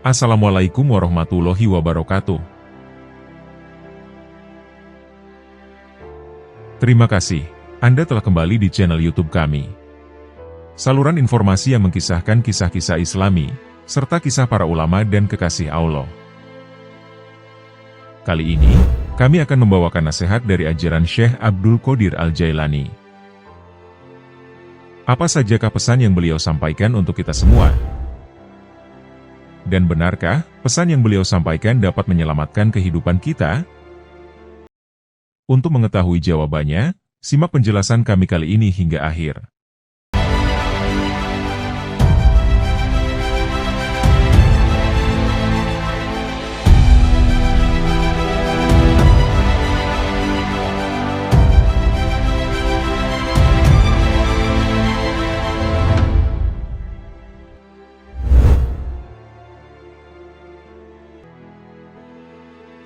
Assalamualaikum warahmatullahi wabarakatuh. Terima kasih, Anda telah kembali di channel YouTube kami. Saluran informasi yang mengkisahkan kisah-kisah Islami, serta kisah para ulama dan kekasih Allah. Kali ini, kami akan membawakan nasihat dari ajaran Syekh Abdul Qodir Al-Jailani. Apa sajakah pesan yang beliau sampaikan untuk kita semua? Dan benarkah pesan yang beliau sampaikan dapat menyelamatkan kehidupan kita? Untuk mengetahui jawabannya, simak penjelasan kami kali ini hingga akhir.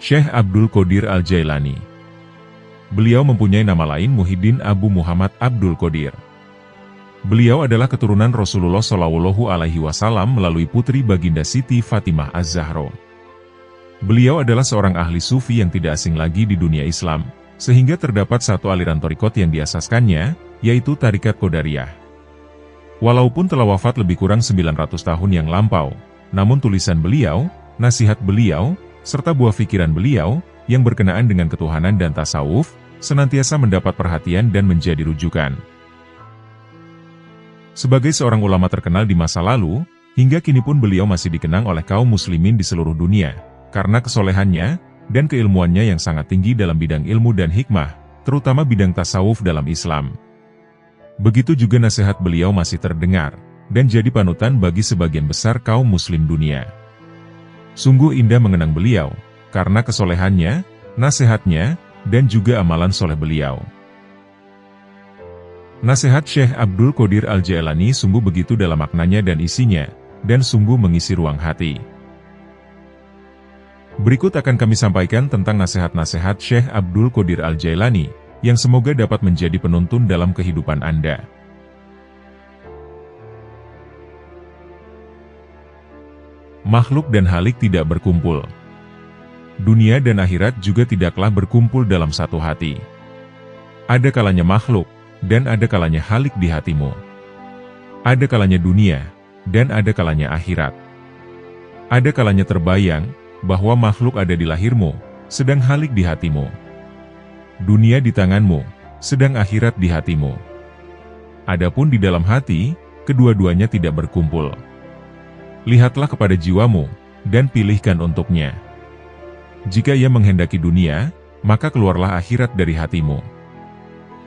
Syekh Abdul Qodir Al-Jailani. Beliau mempunyai nama lain Muhyiddin Abu Muhammad Abdul Qodir. Beliau adalah keturunan Rasulullah Shallallahu Alaihi Wasallam melalui putri baginda Siti Fatimah Az-Zahra. Beliau adalah seorang ahli sufi yang tidak asing lagi di dunia Islam, sehingga terdapat satu aliran thariqat yang diasaskannya, yaitu Tarikat Qadariyah. Walaupun telah wafat lebih kurang 900 tahun yang lampau, namun tulisan beliau, nasihat beliau, serta buah pikiran beliau, yang berkenaan dengan ketuhanan dan tasawuf, senantiasa mendapat perhatian dan menjadi rujukan. Sebagai seorang ulama terkenal di masa lalu, hingga kini pun beliau masih dikenang oleh kaum muslimin di seluruh dunia, karena kesolehannya, dan keilmuannya yang sangat tinggi dalam bidang ilmu dan hikmah, terutama bidang tasawuf dalam Islam. Begitu juga nasihat beliau masih terdengar, dan jadi panutan bagi sebagian besar kaum muslim dunia. Sungguh indah mengenang beliau, karena kesolehannya, nasihatnya, dan juga amalan soleh beliau. Nasihat Syekh Abdul Qodir Al-Jailani sungguh begitu dalam maknanya dan isinya, dan sungguh mengisi ruang hati. Berikut akan kami sampaikan tentang nasihat-nasihat Syekh Abdul Qodir Al-Jailani, yang semoga dapat menjadi penuntun dalam kehidupan Anda. Makhluk dan halik tidak berkumpul. Dunia dan akhirat juga tidaklah berkumpul dalam satu hati. Ada kalanya makhluk, dan ada kalanya halik di hatimu. Ada kalanya dunia, dan ada kalanya akhirat. Ada kalanya terbayang, bahwa makhluk ada di lahirmu, sedang halik di hatimu. Dunia di tanganmu, sedang akhirat di hatimu. Adapun di dalam hati, kedua-duanya tidak berkumpul. Lihatlah kepada jiwamu, dan pilihkan untuknya. Jika ia menghendaki dunia, maka keluarlah akhirat dari hatimu.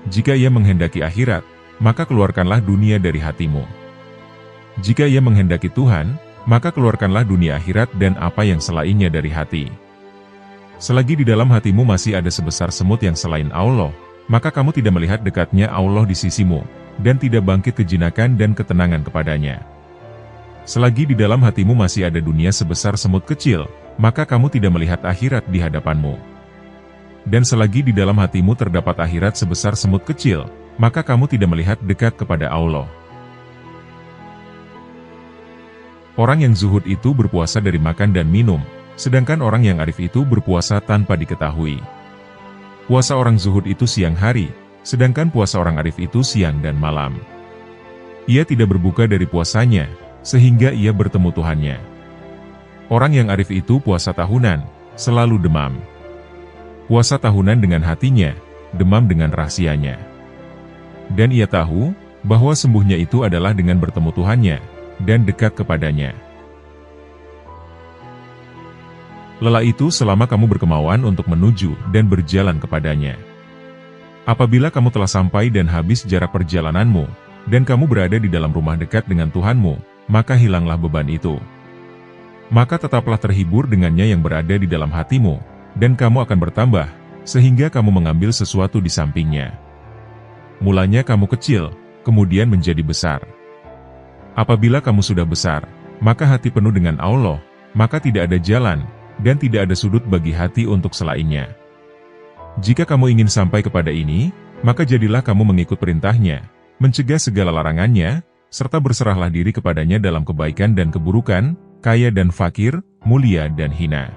Jika ia menghendaki akhirat, maka keluarkanlah dunia dari hatimu. Jika ia menghendaki Tuhan, maka keluarkanlah dunia akhirat dan apa yang selainnya dari hati. Selagi di dalam hatimu masih ada sebesar semut yang selain Allah, maka kamu tidak melihat dekatnya Allah di sisimu, dan tidak bangkit kejinakan dan ketenangan kepadanya. Selagi di dalam hatimu masih ada dunia sebesar semut kecil, maka kamu tidak melihat akhirat di hadapanmu. Dan selagi di dalam hatimu terdapat akhirat sebesar semut kecil, maka kamu tidak melihat dekat kepada Allah. Orang yang zuhud itu berpuasa dari makan dan minum, sedangkan orang yang arif itu berpuasa tanpa diketahui. Puasa orang zuhud itu siang hari, sedangkan puasa orang arif itu siang dan malam. Ia tidak berbuka dari puasanya, sehingga ia bertemu Tuhannya. Orang yang arif itu puasa tahunan, selalu demam. Puasa tahunan dengan hatinya, demam dengan rahasianya. Dan ia tahu, bahwa sembuhnya itu adalah dengan bertemu Tuhannya, dan dekat kepadanya. Lelah itu selama kamu berkemauan untuk menuju dan berjalan kepadanya. Apabila kamu telah sampai dan habis jarak perjalananmu, dan kamu berada di dalam rumah dekat dengan Tuhanmu, maka hilanglah beban itu. Maka tetaplah terhibur dengannya yang berada di dalam hatimu, dan kamu akan bertambah, sehingga kamu mengambil sesuatu di sampingnya. Mulanya kamu kecil, kemudian menjadi besar. Apabila kamu sudah besar, maka hati penuh dengan Allah, maka tidak ada jalan, dan tidak ada sudut bagi hati untuk selainnya. Jika kamu ingin sampai kepada ini, maka jadilah kamu mengikut perintahnya, mencegah segala larangannya, serta berserahlah diri kepadanya dalam kebaikan dan keburukan, kaya dan fakir, mulia dan hina.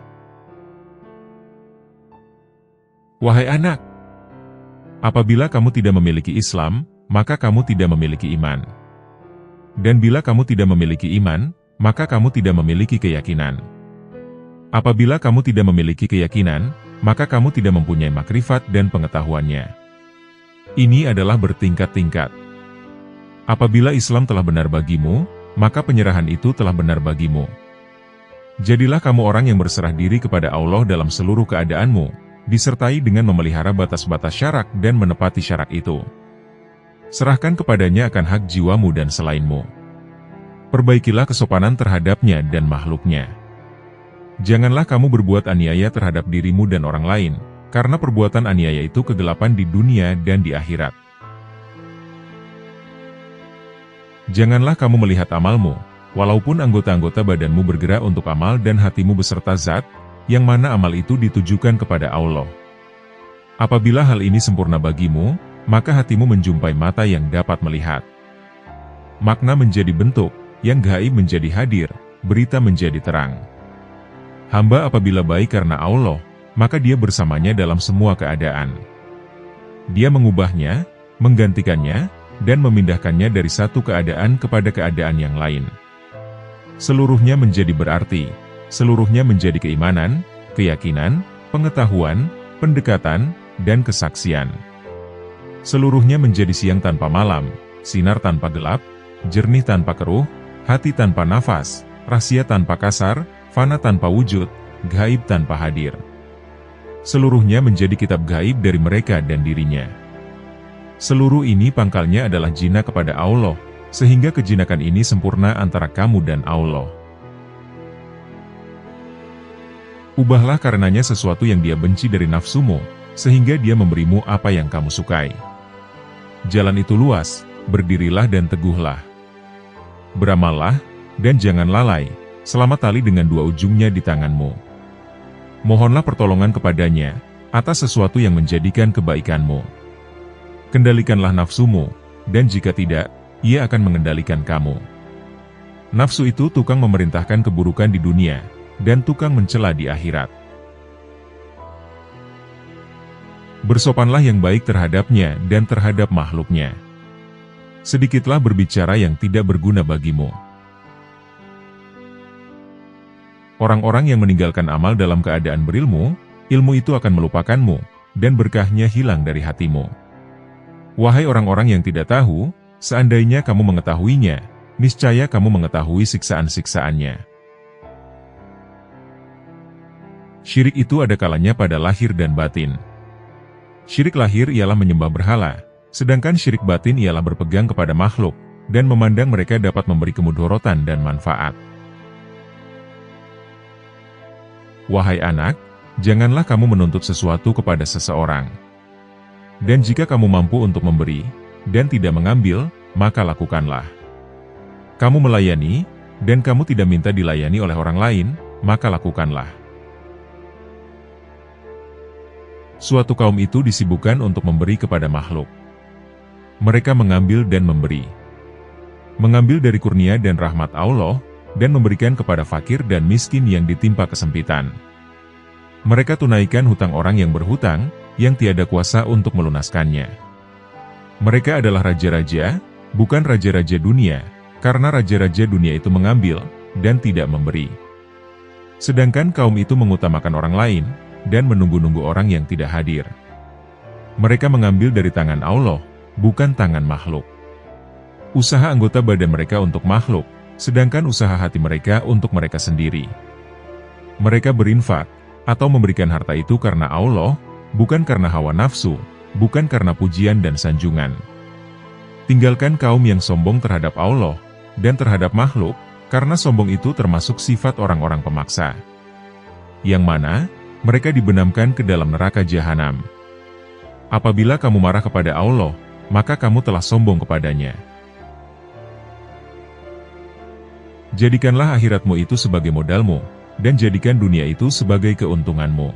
Wahai anak, apabila kamu tidak memiliki Islam, maka kamu tidak memiliki iman. Dan bila kamu tidak memiliki iman, maka kamu tidak memiliki keyakinan. Apabila kamu tidak memiliki keyakinan, maka kamu tidak mempunyai makrifat dan pengetahuannya. Ini adalah bertingkat-tingkat. Apabila Islam telah benar bagimu, maka penyerahan itu telah benar bagimu. Jadilah kamu orang yang berserah diri kepada Allah dalam seluruh keadaanmu, disertai dengan memelihara batas-batas syarak dan menepati syarak itu. Serahkan kepadanya akan hak jiwamu dan selainmu. Perbaikilah kesopanan terhadapnya dan makhluknya. Janganlah kamu berbuat aniaya terhadap dirimu dan orang lain, karena perbuatan aniaya itu kegelapan di dunia dan di akhirat. Janganlah kamu melihat amalmu, walaupun anggota-anggota badanmu bergerak untuk amal dan hatimu beserta zat, yang mana amal itu ditujukan kepada Allah. Apabila hal ini sempurna bagimu, maka hatimu menjumpai mata yang dapat melihat. Makna menjadi bentuk, yang gaib menjadi hadir, berita menjadi terang. Hamba apabila baik karena Allah, maka dia bersamanya dalam semua keadaan. Dia mengubahnya, menggantikannya, dan memindahkannya dari satu keadaan kepada keadaan yang lain. Seluruhnya menjadi berarti, seluruhnya menjadi keimanan, keyakinan, pengetahuan, pendekatan, dan kesaksian. Seluruhnya menjadi siang tanpa malam, sinar tanpa gelap, jernih tanpa keruh, hati tanpa nafas, rahasia tanpa kasar, fana tanpa wujud, gaib tanpa hadir. Seluruhnya menjadi kitab gaib dari mereka dan dirinya. Seluruh ini pangkalnya adalah jinak kepada Allah, sehingga kejinakan ini sempurna antara kamu dan Allah. Ubahlah karenanya sesuatu yang dia benci dari nafsumu, sehingga dia memberimu apa yang kamu sukai. Jalan itu luas, berdirilah dan teguhlah. Beramallah, dan jangan lalai, selama tali dengan dua ujungnya di tanganmu. Mohonlah pertolongan kepadanya, atas sesuatu yang menjadikan kebaikanmu. Kendalikanlah nafsumu, dan jika tidak, ia akan mengendalikan kamu. Nafsu itu tukang memerintahkan keburukan di dunia, dan tukang mencela di akhirat. Bersopanlah yang baik terhadapnya dan terhadap makhluknya. Sedikitlah berbicara yang tidak berguna bagimu. Orang-orang yang meninggalkan amal dalam keadaan berilmu, ilmu itu akan melupakanmu, dan berkahnya hilang dari hatimu. Wahai orang-orang yang tidak tahu, seandainya kamu mengetahuinya, niscaya kamu mengetahui siksaan-siksaannya. Syirik itu ada kalanya pada lahir dan batin. Syirik lahir ialah menyembah berhala, sedangkan syirik batin ialah berpegang kepada makhluk, dan memandang mereka dapat memberi kemudorotan dan manfaat. Wahai anak, janganlah kamu menuntut sesuatu kepada seseorang. Dan jika kamu mampu untuk memberi, dan tidak mengambil, maka lakukanlah. Kamu melayani, dan kamu tidak minta dilayani oleh orang lain, maka lakukanlah. Suatu kaum itu disibukkan untuk memberi kepada makhluk. Mereka mengambil dan memberi. Mengambil dari kurnia dan rahmat Allah, dan memberikan kepada fakir dan miskin yang ditimpa kesempitan. Mereka tunaikan hutang orang yang berhutang, yang tiada kuasa untuk melunaskannya. Mereka adalah raja-raja, bukan raja-raja dunia, karena raja-raja dunia itu mengambil, dan tidak memberi. Sedangkan kaum itu mengutamakan orang lain, dan menunggu-nunggu orang yang tidak hadir. Mereka mengambil dari tangan Allah, bukan tangan makhluk. Usaha anggota badan mereka untuk makhluk, sedangkan usaha hati mereka untuk mereka sendiri. Mereka berinfak, atau memberikan harta itu karena Allah, bukan karena hawa nafsu, bukan karena pujian dan sanjungan. Tinggalkan kaum yang sombong terhadap Allah, dan terhadap makhluk, karena sombong itu termasuk sifat orang-orang pemaksa. Yang mana, mereka dibenamkan ke dalam neraka jahanam. Apabila kamu marah kepada Allah, maka kamu telah sombong kepadanya. Jadikanlah akhiratmu itu sebagai modalmu, dan jadikan dunia itu sebagai keuntunganmu.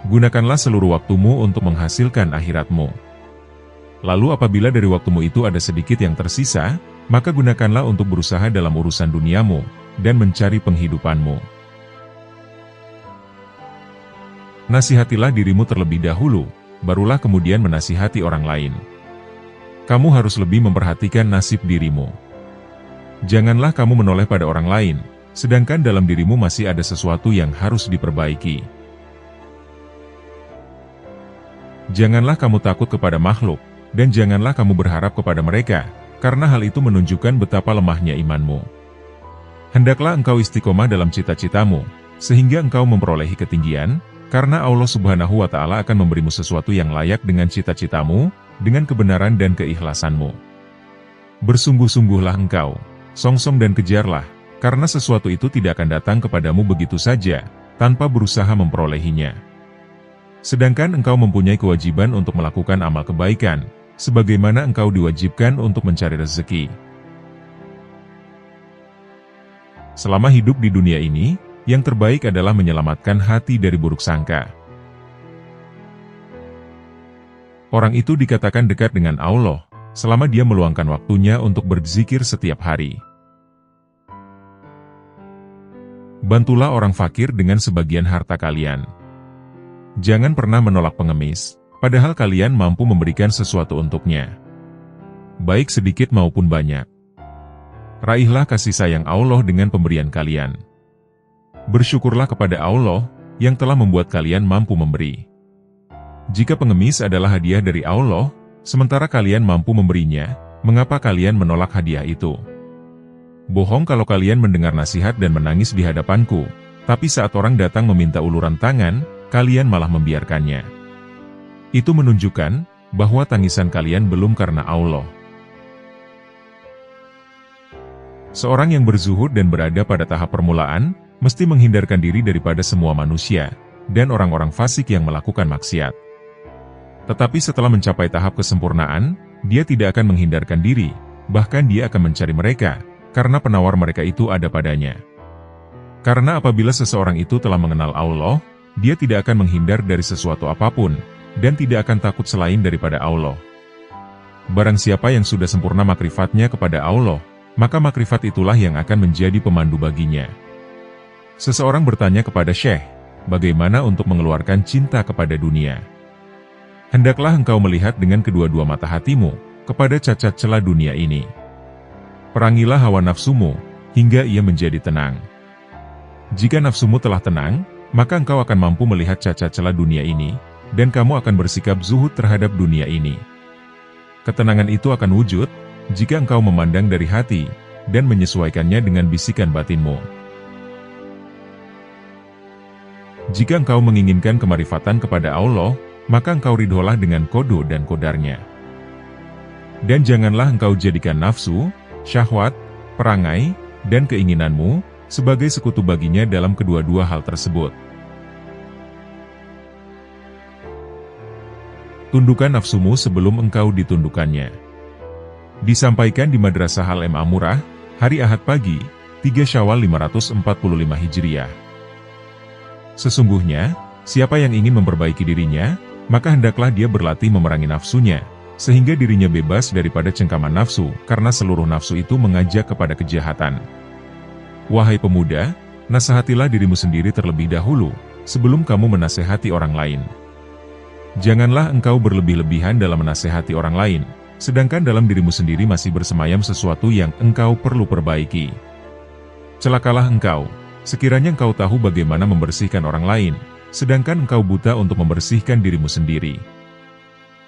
Gunakanlah seluruh waktumu untuk menghasilkan akhiratmu. Lalu apabila dari waktumu itu ada sedikit yang tersisa, maka gunakanlah untuk berusaha dalam urusan duniamu, dan mencari penghidupanmu. Nasihatilah dirimu terlebih dahulu, barulah kemudian menasihati orang lain. Kamu harus lebih memperhatikan nasib dirimu. Janganlah kamu menoleh pada orang lain, sedangkan dalam dirimu masih ada sesuatu yang harus diperbaiki. Janganlah kamu takut kepada makhluk, dan janganlah kamu berharap kepada mereka, karena hal itu menunjukkan betapa lemahnya imanmu. Hendaklah engkau istiqomah dalam cita-citamu, sehingga engkau memperolehi ketinggian, karena Allah Subhanahu wa Ta'ala akan memberimu sesuatu yang layak dengan cita-citamu, dengan kebenaran dan keikhlasanmu. Bersungguh-sungguhlah engkau, songsong dan kejarlah, karena sesuatu itu tidak akan datang kepadamu begitu saja, tanpa berusaha memperolehinya. Sedangkan engkau mempunyai kewajiban untuk melakukan amal kebaikan, sebagaimana engkau diwajibkan untuk mencari rezeki. Selama hidup di dunia ini, yang terbaik adalah menyelamatkan hati dari buruk sangka. Orang itu dikatakan dekat dengan Allah, selama dia meluangkan waktunya untuk berzikir setiap hari. Bantulah orang fakir dengan sebagian harta kalian. Jangan pernah menolak pengemis, padahal kalian mampu memberikan sesuatu untuknya. Baik sedikit maupun banyak. Raihlah kasih sayang Allah dengan pemberian kalian. Bersyukurlah kepada Allah, yang telah membuat kalian mampu memberi. Jika pengemis adalah hadiah dari Allah, sementara kalian mampu memberinya, mengapa kalian menolak hadiah itu? Bohong kalau kalian mendengar nasihat dan menangis di hadapanku, tapi saat orang datang meminta uluran tangan, kalian malah membiarkannya. Itu menunjukkan bahwa tangisan kalian belum karena Allah. Seorang yang berzuhud dan berada pada tahap permulaan, mesti menghindarkan diri daripada semua manusia, dan orang-orang fasik yang melakukan maksiat. Tetapi setelah mencapai tahap kesempurnaan, dia tidak akan menghindarkan diri, bahkan dia akan mencari mereka, karena penawar mereka itu ada padanya. Karena apabila seseorang itu telah mengenal Allah, dia tidak akan menghindar dari sesuatu apapun, dan tidak akan takut selain daripada Allah. Barang siapa yang sudah sempurna makrifatnya kepada Allah, maka makrifat itulah yang akan menjadi pemandu baginya. Seseorang bertanya kepada Syekh, bagaimana untuk mengeluarkan cinta kepada dunia? Hendaklah engkau melihat dengan kedua-dua mata hatimu, kepada cacat celah dunia ini. Perangilah hawa nafsumu, hingga ia menjadi tenang. Jika nafsumu telah tenang, maka engkau akan mampu melihat cacat celah dunia ini, dan kamu akan bersikap zuhud terhadap dunia ini. Ketenangan itu akan wujud, jika engkau memandang dari hati, dan menyesuaikannya dengan bisikan batinmu. Jika engkau menginginkan kemarifatan kepada Allah, maka engkau ridholah dengan kodo dan kodarnya. Dan janganlah engkau jadikan nafsu, syahwat, perangai, dan keinginanmu, sebagai sekutu baginya dalam kedua-dua hal tersebut. Tundukkan nafsumu sebelum engkau ditundukkannya. Disampaikan di Madrasah Al-MA Murah, hari Ahad pagi, 3 Syawal 545 Hijriah. Sesungguhnya, siapa yang ingin memperbaiki dirinya, maka hendaklah dia berlatih memerangi nafsunya, sehingga dirinya bebas daripada cengkaman nafsu, karena seluruh nafsu itu mengajak kepada kejahatan. Wahai pemuda, nasihatilah dirimu sendiri terlebih dahulu, sebelum kamu menasehati orang lain. Janganlah engkau berlebih-lebihan dalam menasehati orang lain, sedangkan dalam dirimu sendiri masih bersemayam sesuatu yang engkau perlu perbaiki. Celakalah engkau, sekiranya engkau tahu bagaimana membersihkan orang lain, sedangkan engkau buta untuk membersihkan dirimu sendiri.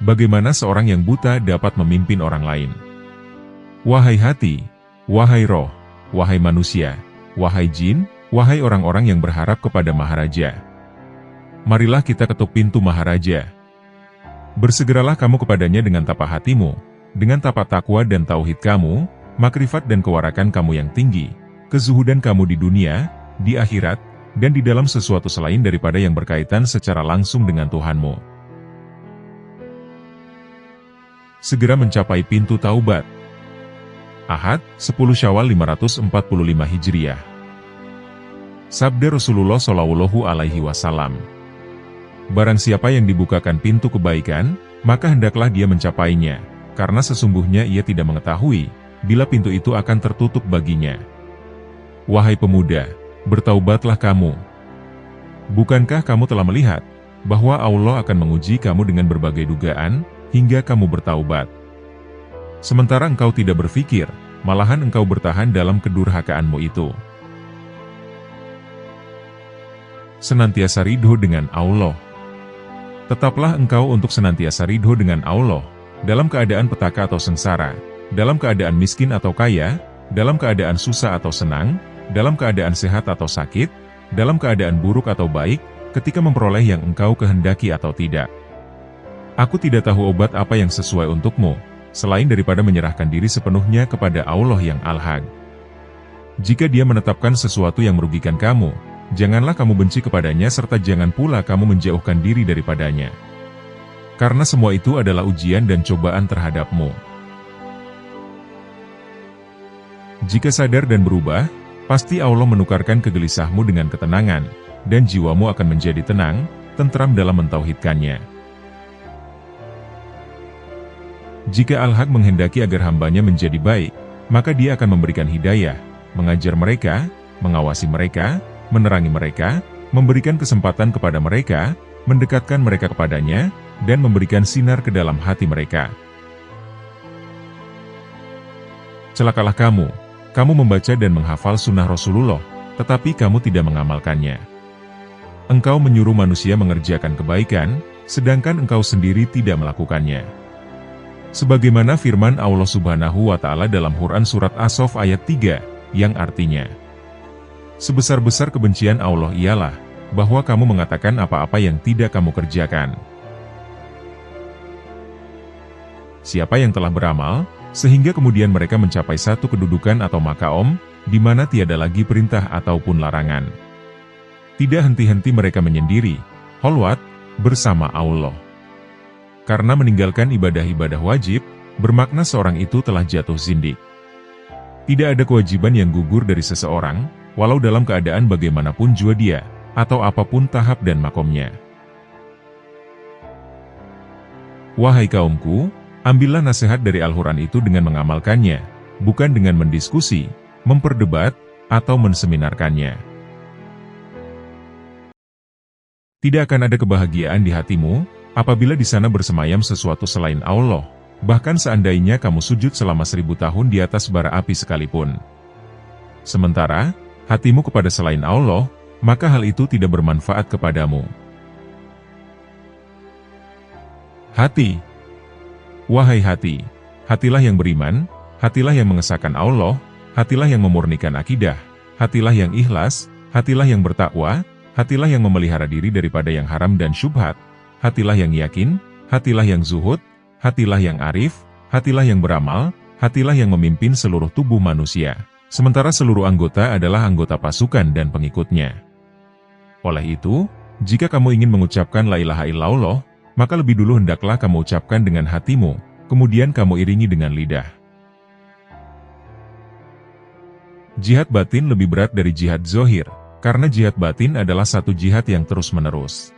Bagaimana seorang yang buta dapat memimpin orang lain? Wahai hati, wahai roh, wahai manusia, wahai jin, wahai orang-orang yang berharap kepada Maharaja. Marilah kita ketuk pintu Maharaja. Bersegeralah kamu kepadanya dengan tapak hatimu, dengan tapak takwa dan tauhid kamu, makrifat dan kewarakan kamu yang tinggi, kezuhudan kamu di dunia, di akhirat, dan di dalam sesuatu selain daripada yang berkaitan secara langsung dengan Tuhanmu. Segera mencapai pintu taubat. Ahad, 10 Syawal 545 Hijriah. Sabda Rasulullah Shallallahu Alaihi Wasallam. Barang siapa yang dibukakan pintu kebaikan, maka hendaklah dia mencapainya, karena sesungguhnya ia tidak mengetahui, bila pintu itu akan tertutup baginya. Wahai pemuda, bertaubatlah kamu. Bukankah kamu telah melihat bahwa Allah akan menguji kamu dengan berbagai dugaan, hingga kamu bertaubat? Sementara engkau tidak berpikir, malahan engkau bertahan dalam kedurhakaanmu itu. Senantiasa ridho dengan Allah. Tetaplah engkau untuk senantiasa ridho dengan Allah, dalam keadaan petaka atau sengsara, dalam keadaan miskin atau kaya, dalam keadaan susah atau senang, dalam keadaan sehat atau sakit, dalam keadaan buruk atau baik, ketika memperoleh yang engkau kehendaki atau tidak. Aku tidak tahu obat apa yang sesuai untukmu, selain daripada menyerahkan diri sepenuhnya kepada Allah yang Al-Haq. Jika Dia menetapkan sesuatu yang merugikan kamu, janganlah kamu benci kepadanya serta jangan pula kamu menjauhkan diri daripadanya. Karena semua itu adalah ujian dan cobaan terhadapmu. Jika sadar dan berubah, pasti Allah menukarkan kegelisahmu dengan ketenangan, dan jiwamu akan menjadi tenang, tentram dalam mentauhidkannya. Jika Al-Haq menghendaki agar hambanya menjadi baik, maka Dia akan memberikan hidayah, mengajar mereka, mengawasi mereka, menerangi mereka, memberikan kesempatan kepada mereka, mendekatkan mereka kepadanya, dan memberikan sinar ke dalam hati mereka. Celakalah kamu membaca dan menghafal sunnah Rasulullah, tetapi kamu tidak mengamalkannya. Engkau menyuruh manusia mengerjakan kebaikan, sedangkan engkau sendiri tidak melakukannya. Sebagaimana firman Allah Subhanahu wa Ta'ala dalam Quran Surat As-Saff ayat 3, yang artinya, sebesar-besar kebencian Allah ialah bahwa kamu mengatakan apa-apa yang tidak kamu kerjakan. Siapa yang telah beramal, sehingga kemudian mereka mencapai satu kedudukan atau maqam, di mana tiada lagi perintah ataupun larangan. Tidak henti-henti mereka menyendiri, khalwat, bersama Allah. Karena meninggalkan ibadah-ibadah wajib, bermakna seorang itu telah jatuh zindik. Tidak ada kewajiban yang gugur dari seseorang, walau dalam keadaan bagaimanapun jua dia, atau apapun tahap dan makomnya. Wahai kaumku, ambillah nasihat dari Al-Quran itu dengan mengamalkannya, bukan dengan mendiskusi, memperdebat, atau menseminarkannya. Tidak akan ada kebahagiaan di hatimu, apabila di sana bersemayam sesuatu selain Allah, bahkan seandainya kamu sujud selama 1000 tahun di atas bara api sekalipun. Sementara, hatimu kepada selain Allah, maka hal itu tidak bermanfaat kepadamu. Hati. Wahai hati, hatilah yang beriman, hatilah yang mengesahkan Allah, hatilah yang memurnikan akidah, hatilah yang ikhlas, hatilah yang bertakwa, hatilah yang memelihara diri daripada yang haram dan syubhat, hatilah yang yakin, hatilah yang zuhud, hatilah yang arif, hatilah yang beramal, hatilah yang memimpin seluruh tubuh manusia, sementara seluruh anggota adalah anggota pasukan dan pengikutnya. Oleh itu, jika kamu ingin mengucapkan la ilaha illallah, maka lebih dulu hendaklah kamu ucapkan dengan hatimu, kemudian kamu iringi dengan lidah. Jihad batin lebih berat dari jihad zohir, karena jihad batin adalah satu jihad yang terus-menerus.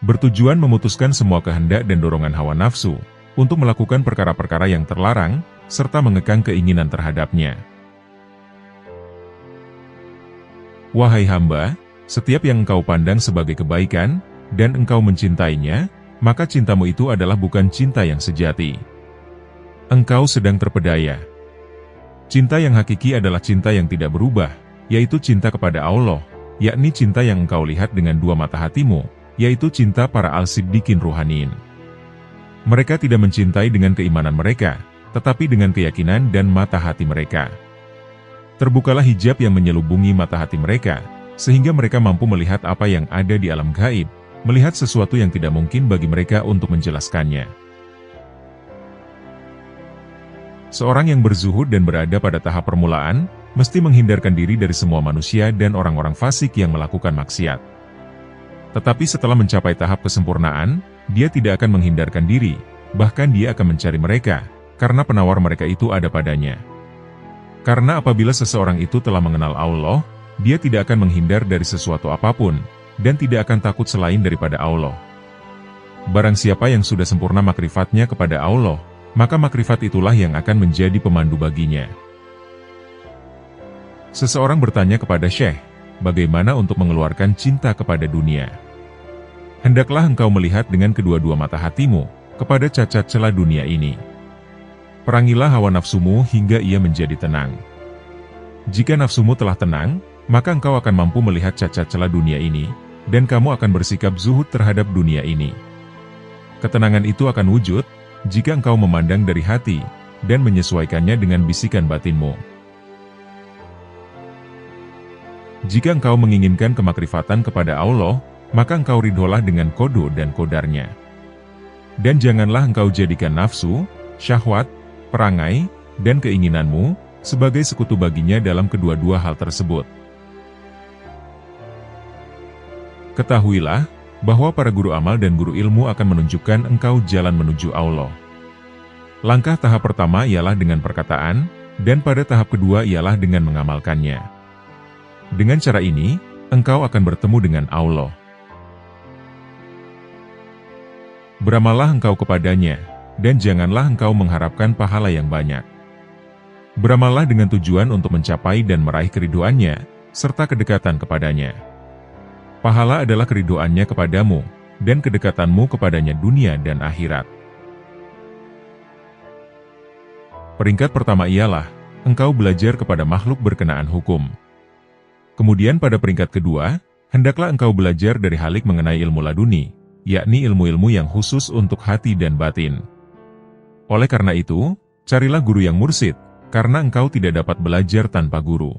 Bertujuan memutuskan semua kehendak dan dorongan hawa nafsu, untuk melakukan perkara-perkara yang terlarang, serta mengekang keinginan terhadapnya. Wahai hamba, setiap yang engkau pandang sebagai kebaikan, dan engkau mencintainya, maka cintamu itu adalah bukan cinta yang sejati. Engkau sedang terpedaya. Cinta yang hakiki adalah cinta yang tidak berubah, yaitu cinta kepada Allah, yakni cinta yang engkau lihat dengan dua mata hatimu, yaitu cinta para al-siddiqin ruhaniin. Mereka tidak mencintai dengan keimanan mereka, tetapi dengan keyakinan dan mata hati mereka. Terbukalah hijab yang menyelubungi mata hati mereka, sehingga mereka mampu melihat apa yang ada di alam gaib, melihat sesuatu yang tidak mungkin bagi mereka untuk menjelaskannya. Seorang yang berzuhud dan berada pada tahap permulaan, mesti menghindarkan diri dari semua manusia dan orang-orang fasik yang melakukan maksiat. Tetapi setelah mencapai tahap kesempurnaan, dia tidak akan menghindarkan diri, bahkan dia akan mencari mereka, karena penawar mereka itu ada padanya. Karena apabila seseorang itu telah mengenal Allah, dia tidak akan menghindar dari sesuatu apapun, dan tidak akan takut selain daripada Allah. Barang siapa yang sudah sempurna makrifatnya kepada Allah, maka makrifat itulah yang akan menjadi pemandu baginya. Seseorang bertanya kepada Syekh, bagaimana untuk mengeluarkan cinta kepada dunia? Hendaklah engkau melihat dengan kedua-dua mata hatimu kepada cacat celah dunia ini. Perangilah hawa nafsumu hingga ia menjadi tenang. Jika nafsumu telah tenang, maka engkau akan mampu melihat cacat celah dunia ini, dan kamu akan bersikap zuhud terhadap dunia ini. Ketenangan itu akan wujud jika engkau memandang dari hati dan menyesuaikannya dengan bisikan batinmu. Jika engkau menginginkan kemakrifatan kepada Allah, maka engkau ridholah dengan kodo dan kodarnya. Dan janganlah engkau jadikan nafsu, syahwat, perangai, dan keinginanmu sebagai sekutu baginya dalam kedua-dua hal tersebut. Ketahuilah bahwa para guru amal dan guru ilmu akan menunjukkan engkau jalan menuju Allah. Langkah tahap pertama ialah dengan perkataan, dan pada tahap kedua ialah dengan mengamalkannya. Dengan cara ini, engkau akan bertemu dengan Allah. Beramallah engkau kepadanya, dan janganlah engkau mengharapkan pahala yang banyak. Beramallah dengan tujuan untuk mencapai dan meraih keriduannya, serta kedekatan kepadanya. Pahala adalah keriduannya kepadamu, dan kedekatanmu kepadanya dunia dan akhirat. Peringkat pertama ialah, engkau belajar kepada makhluk berkenaan hukum. Kemudian pada peringkat kedua, hendaklah engkau belajar dari halik mengenai ilmu laduni, yakni ilmu-ilmu yang khusus untuk hati dan batin. Oleh karena itu, carilah guru yang mursyid, karena engkau tidak dapat belajar tanpa guru.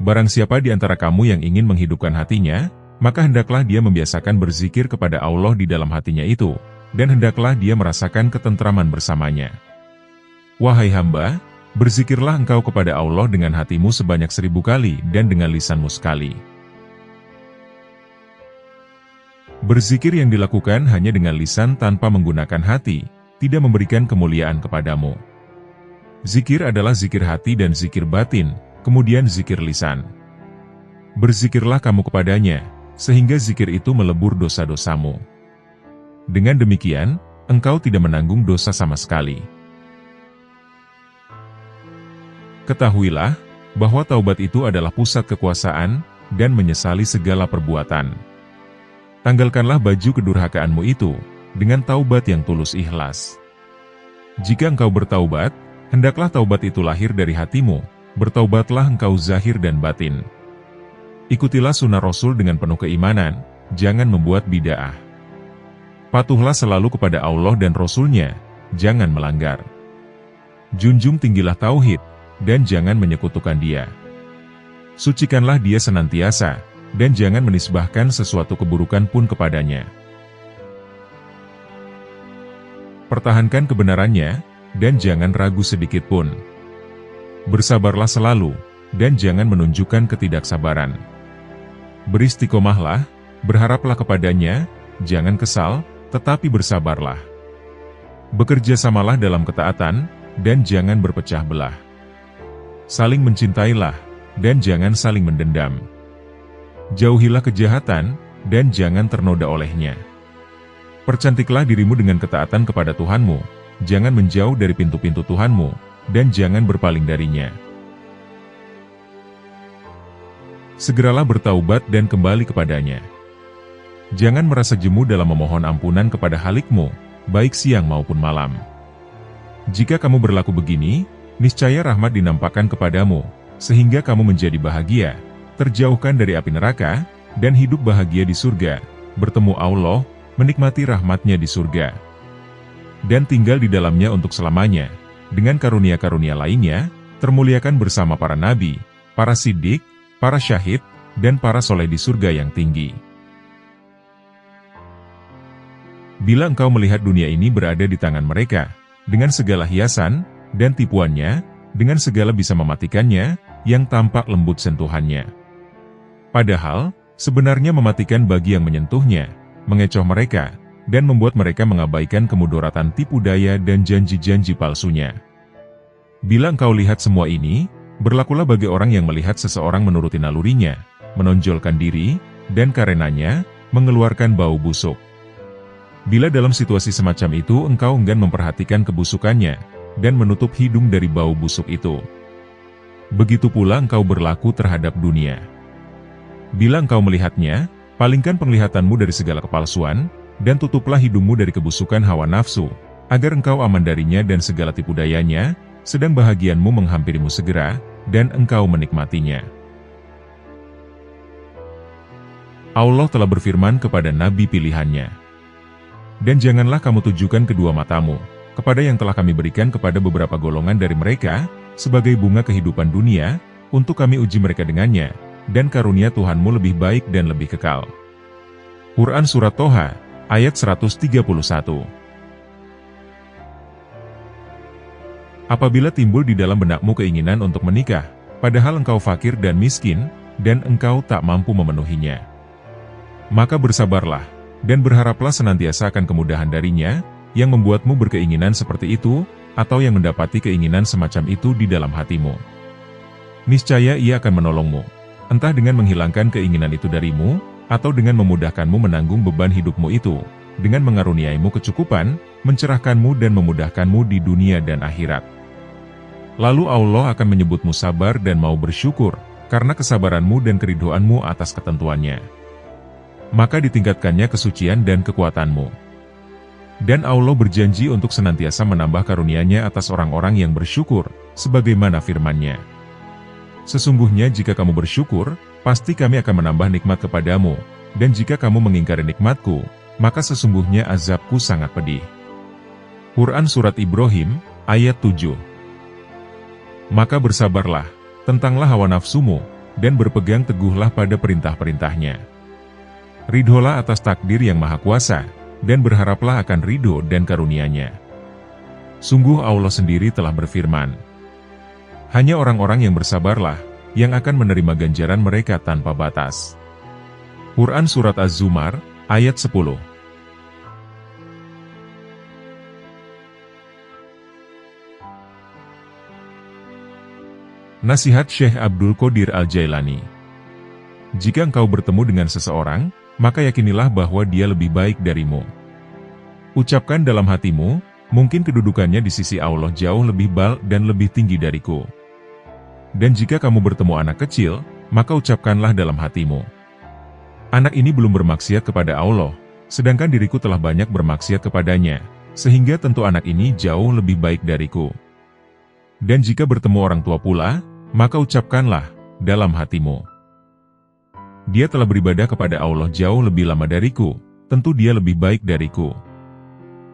Barang siapa di antara kamu yang ingin menghidupkan hatinya, maka hendaklah dia membiasakan berzikir kepada Allah di dalam hatinya itu, dan hendaklah dia merasakan ketentraman bersamanya. Wahai hamba, berzikirlah engkau kepada Allah dengan hatimu sebanyak 1000 kali dan dengan lisanmu sekali. Berzikir yang dilakukan hanya dengan lisan tanpa menggunakan hati, tidak memberikan kemuliaan kepadamu. Zikir adalah zikir hati dan zikir batin, kemudian zikir lisan. Berzikirlah kamu kepadanya, sehingga zikir itu melebur dosa-dosamu. Dengan demikian, engkau tidak menanggung dosa sama sekali. Ketahuilah bahwa taubat itu adalah pusat kekuasaan dan menyesali segala perbuatan. Tanggalkanlah baju kedurhakaanmu itu dengan taubat yang tulus ikhlas. Jika engkau bertaubat, hendaklah taubat itu lahir dari hatimu, bertaubatlah engkau zahir dan batin. Ikutilah sunnah Rasul dengan penuh keimanan, jangan membuat bid'ah. Patuhlah selalu kepada Allah dan Rasul-Nya, jangan melanggar. Junjung tinggilah tauhid, dan jangan menyekutukan Dia. Sucikanlah Dia senantiasa, dan jangan menisbahkan sesuatu keburukan pun kepadanya. Pertahankan kebenarannya, dan jangan ragu sedikit pun. Bersabarlah selalu, dan jangan menunjukkan ketidaksabaran. Beristiqomahlah, berharaplah kepadanya, jangan kesal, tetapi bersabarlah. Bekerja samalah dalam ketaatan, dan jangan berpecah belah. Saling mencintailah, dan jangan saling mendendam. Jauhilah kejahatan, dan jangan ternoda olehnya. Percantiklah dirimu dengan ketaatan kepada Tuhanmu, jangan menjauh dari pintu-pintu Tuhanmu, dan jangan berpaling darinya. Segeralah bertaubat dan kembali kepadanya. Jangan merasa jemu dalam memohon ampunan kepada Halikmu, baik siang maupun malam. Jika kamu berlaku begini, niscaya rahmat dinampakkan kepadamu, sehingga kamu menjadi bahagia, terjauhkan dari api neraka, dan hidup bahagia di surga, bertemu Allah, menikmati rahmat-Nya di surga, dan tinggal di dalamnya untuk selamanya, dengan karunia-karunia lainnya, termuliakan bersama para nabi, para siddiq, para syahid, dan para soleh di surga yang tinggi. Bila engkau melihat dunia ini berada di tangan mereka, dengan segala hiasan dan tipuannya, dengan segala bisa mematikannya, yang tampak lembut sentuhannya. Padahal, sebenarnya mematikan bagi yang menyentuhnya, mengecoh mereka, dan membuat mereka mengabaikan kemudaratan tipu daya dan janji-janji palsunya. Bila engkau lihat semua ini, berlakulah bagi orang yang melihat seseorang menuruti nalurinya, menonjolkan diri, dan karenanya, mengeluarkan bau busuk. Bila dalam situasi semacam itu engkau enggan memperhatikan kebusukannya, dan menutup hidung dari bau busuk itu. Begitu pula engkau berlaku terhadap dunia. Bila engkau melihatnya, palingkan penglihatanmu dari segala kepalsuan, dan tutuplah hidungmu dari kebusukan hawa nafsu, agar engkau aman darinya dan segala tipu dayanya, sedang bahagianmu menghampirimu segera, dan engkau menikmatinya. Allah telah berfirman kepada nabi pilihannya. Dan janganlah kamu tujukan kedua matamu kepada yang telah kami berikan kepada beberapa golongan dari mereka, sebagai bunga kehidupan dunia, untuk kami uji mereka dengannya, dan karunia Tuhanmu lebih baik dan lebih kekal. Quran Surat Toha, ayat 131. Apabila timbul di dalam benakmu keinginan untuk menikah, padahal engkau fakir dan miskin, dan engkau tak mampu memenuhinya, maka bersabarlah, dan berharaplah senantiasa akan kemudahan darinya, yang membuatmu berkeinginan seperti itu, atau yang mendapati keinginan semacam itu di dalam hatimu. Niscaya Ia akan menolongmu, entah dengan menghilangkan keinginan itu darimu, atau dengan memudahkanmu menanggung beban hidupmu itu, dengan mengaruniaimu kecukupan, mencerahkanmu dan memudahkanmu di dunia dan akhirat. Lalu Allah akan menyebutmu sabar dan mau bersyukur, karena kesabaranmu dan keridhoanmu atas ketentuannya. Maka ditingkatkannya kesucian dan kekuatanmu. Dan Allah berjanji untuk senantiasa menambah karunia-Nya atas orang-orang yang bersyukur, sebagaimana firman-Nya. Sesungguhnya jika kamu bersyukur, pasti kami akan menambah nikmat kepadamu, dan jika kamu mengingkari nikmat-Ku, maka sesungguhnya azab-Ku sangat pedih. Quran Surat Ibrahim, ayat 7. Maka bersabarlah, tentanglah hawa nafsumu, dan berpegang teguhlah pada perintah-perintah-Nya. Ridholah atas takdir yang maha kuasa, dan berharaplah akan ridho dan karunia-Nya. Sungguh Allah sendiri telah berfirman, hanya orang-orang yang bersabarlah, yang akan menerima ganjaran mereka tanpa batas. Quran Surat Az-Zumar, ayat 10. Nasihat Syekh Abdul Qadir Al-Jailani. Jika engkau bertemu dengan seseorang, maka yakinilah bahwa dia lebih baik darimu. Ucapkan dalam hatimu, mungkin kedudukannya di sisi Allah jauh lebih bal dan lebih tinggi dariku. Dan jika kamu bertemu anak kecil, maka ucapkanlah dalam hatimu, anak ini belum bermaksiat kepada Allah, sedangkan diriku telah banyak bermaksiat kepadanya, sehingga tentu anak ini jauh lebih baik dariku. Dan jika bertemu orang tua pula, maka ucapkanlah dalam hatimu, dia telah beribadah kepada Allah jauh lebih lama dariku, tentu dia lebih baik dariku.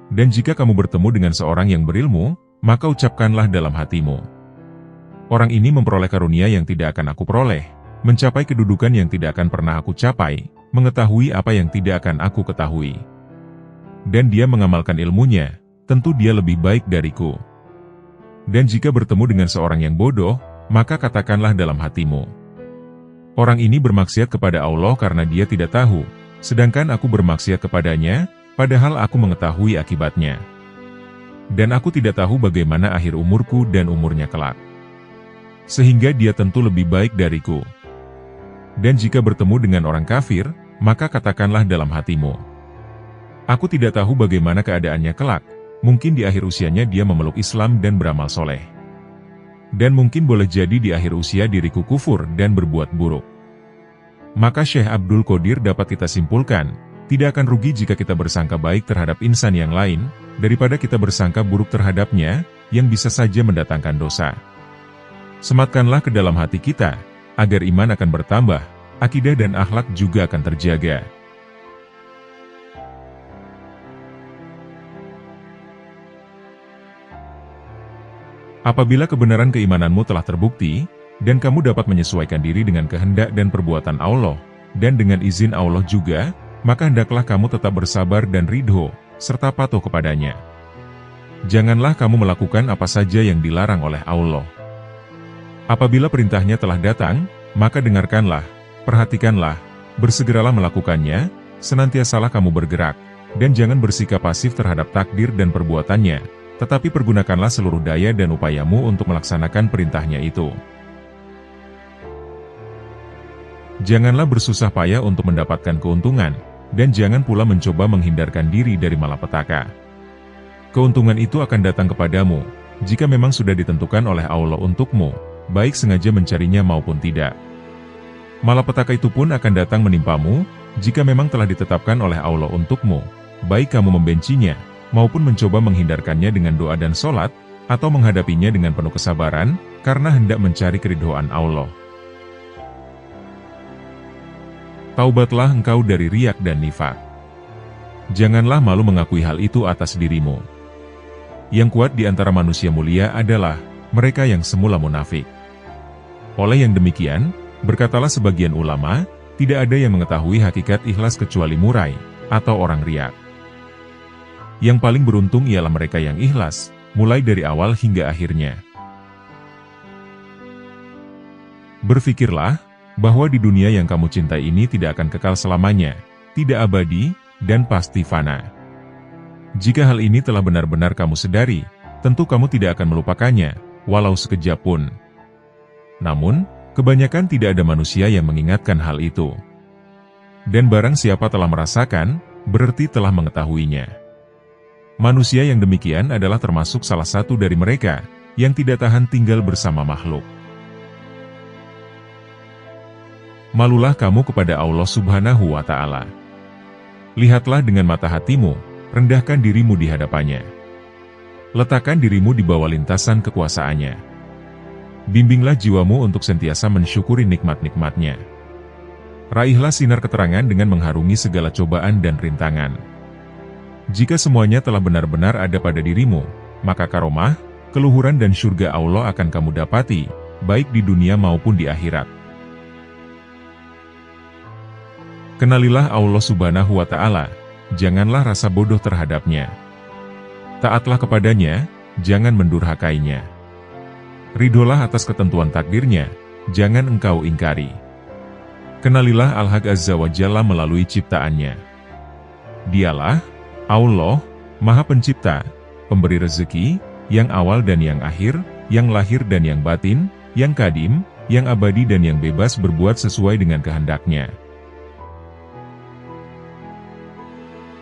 Dan jika kamu bertemu dengan seorang yang berilmu, maka ucapkanlah dalam hatimu, orang ini memperoleh karunia yang tidak akan aku peroleh, mencapai kedudukan yang tidak akan pernah aku capai, mengetahui apa yang tidak akan aku ketahui. Dan dia mengamalkan ilmunya, tentu dia lebih baik dariku. Dan jika bertemu dengan seorang yang bodoh, maka katakanlah dalam hatimu, orang ini bermaksiat kepada Allah karena dia tidak tahu, sedangkan aku bermaksiat kepadanya, padahal aku mengetahui akibatnya. Dan aku tidak tahu bagaimana akhir umurku dan umurnya kelak. Sehingga dia tentu lebih baik dariku. Dan jika bertemu dengan orang kafir, maka katakanlah dalam hatimu, aku tidak tahu bagaimana keadaannya kelak, mungkin di akhir usianya dia memeluk Islam dan beramal soleh. Dan mungkin boleh jadi di akhir usia diriku kufur dan berbuat buruk. Maka Syekh Abdul Qadir dapat kita simpulkan, tidak akan rugi jika kita bersangka baik terhadap insan yang lain, daripada kita bersangka buruk terhadapnya, yang bisa saja mendatangkan dosa. Sematkanlah ke dalam hati kita, agar iman akan bertambah, akidah dan akhlak juga akan terjaga. Apabila kebenaran keimananmu telah terbukti, dan kamu dapat menyesuaikan diri dengan kehendak dan perbuatan Allah, dan dengan izin Allah juga, maka hendaklah kamu tetap bersabar dan ridho, serta patuh kepadanya. Janganlah kamu melakukan apa saja yang dilarang oleh Allah. Apabila perintahnya telah datang, maka dengarkanlah, perhatikanlah, bersegeralah melakukannya, senantiasalah kamu bergerak, dan jangan bersikap pasif terhadap takdir dan perbuatannya, tetapi pergunakanlah seluruh daya dan upayamu untuk melaksanakan perintahnya itu. Janganlah bersusah payah untuk mendapatkan keuntungan, dan jangan pula mencoba menghindarkan diri dari malapetaka. Keuntungan itu akan datang kepadamu, jika memang sudah ditentukan oleh Allah untukmu, baik sengaja mencarinya maupun tidak. Malapetaka itu pun akan datang menimpamu, jika memang telah ditetapkan oleh Allah untukmu, baik kamu membencinya, maupun mencoba menghindarkannya dengan doa dan sholat, atau menghadapinya dengan penuh kesabaran, karena hendak mencari keridhaan Allah. Taubatlah engkau dari riak dan nifak. Janganlah malu mengakui hal itu atas dirimu. Yang kuat di antara manusia mulia adalah mereka yang semula munafik. Oleh yang demikian, berkatalah sebagian ulama, tidak ada yang mengetahui hakikat ikhlas kecuali murai, atau orang riak. Yang paling beruntung ialah mereka yang ikhlas, mulai dari awal hingga akhirnya. Berfikirlah, bahwa di dunia yang kamu cintai ini tidak akan kekal selamanya, tidak abadi, dan pasti fana. Jika hal ini telah benar-benar kamu sadari, tentu kamu tidak akan melupakannya, walau sekejap pun. Namun, kebanyakan tidak ada manusia yang mengingatkan hal itu. Dan barang siapa telah merasakan, berarti telah mengetahuinya. Manusia yang demikian adalah termasuk salah satu dari mereka, yang tidak tahan tinggal bersama makhluk. Malulah kamu kepada Allah Subhanahu wa Ta'ala. Lihatlah dengan mata hatimu, rendahkan dirimu di hadapannya. Letakkan dirimu di bawah lintasan kekuasaannya. Bimbinglah jiwamu untuk sentiasa mensyukuri nikmat-nikmatnya. Raihlah sinar keterangan dengan mengharungi segala cobaan dan rintangan. Jika semuanya telah benar-benar ada pada dirimu, maka karomah, keluhuran dan surga Allah akan kamu dapati, baik di dunia maupun di akhirat. Kenalilah Allah Subhanahu wa Ta'ala, janganlah rasa bodoh terhadapnya. Taatlah kepadanya, jangan mendurhakainya. Ridolah atas ketentuan takdirnya, jangan engkau ingkari. Kenalilah Al-Haq Azza wa Jalla melalui ciptaannya. Dialah Allah, Maha Pencipta, pemberi rezeki, yang awal dan yang akhir, yang lahir dan yang batin, yang kadim, yang abadi dan yang bebas berbuat sesuai dengan kehendaknya.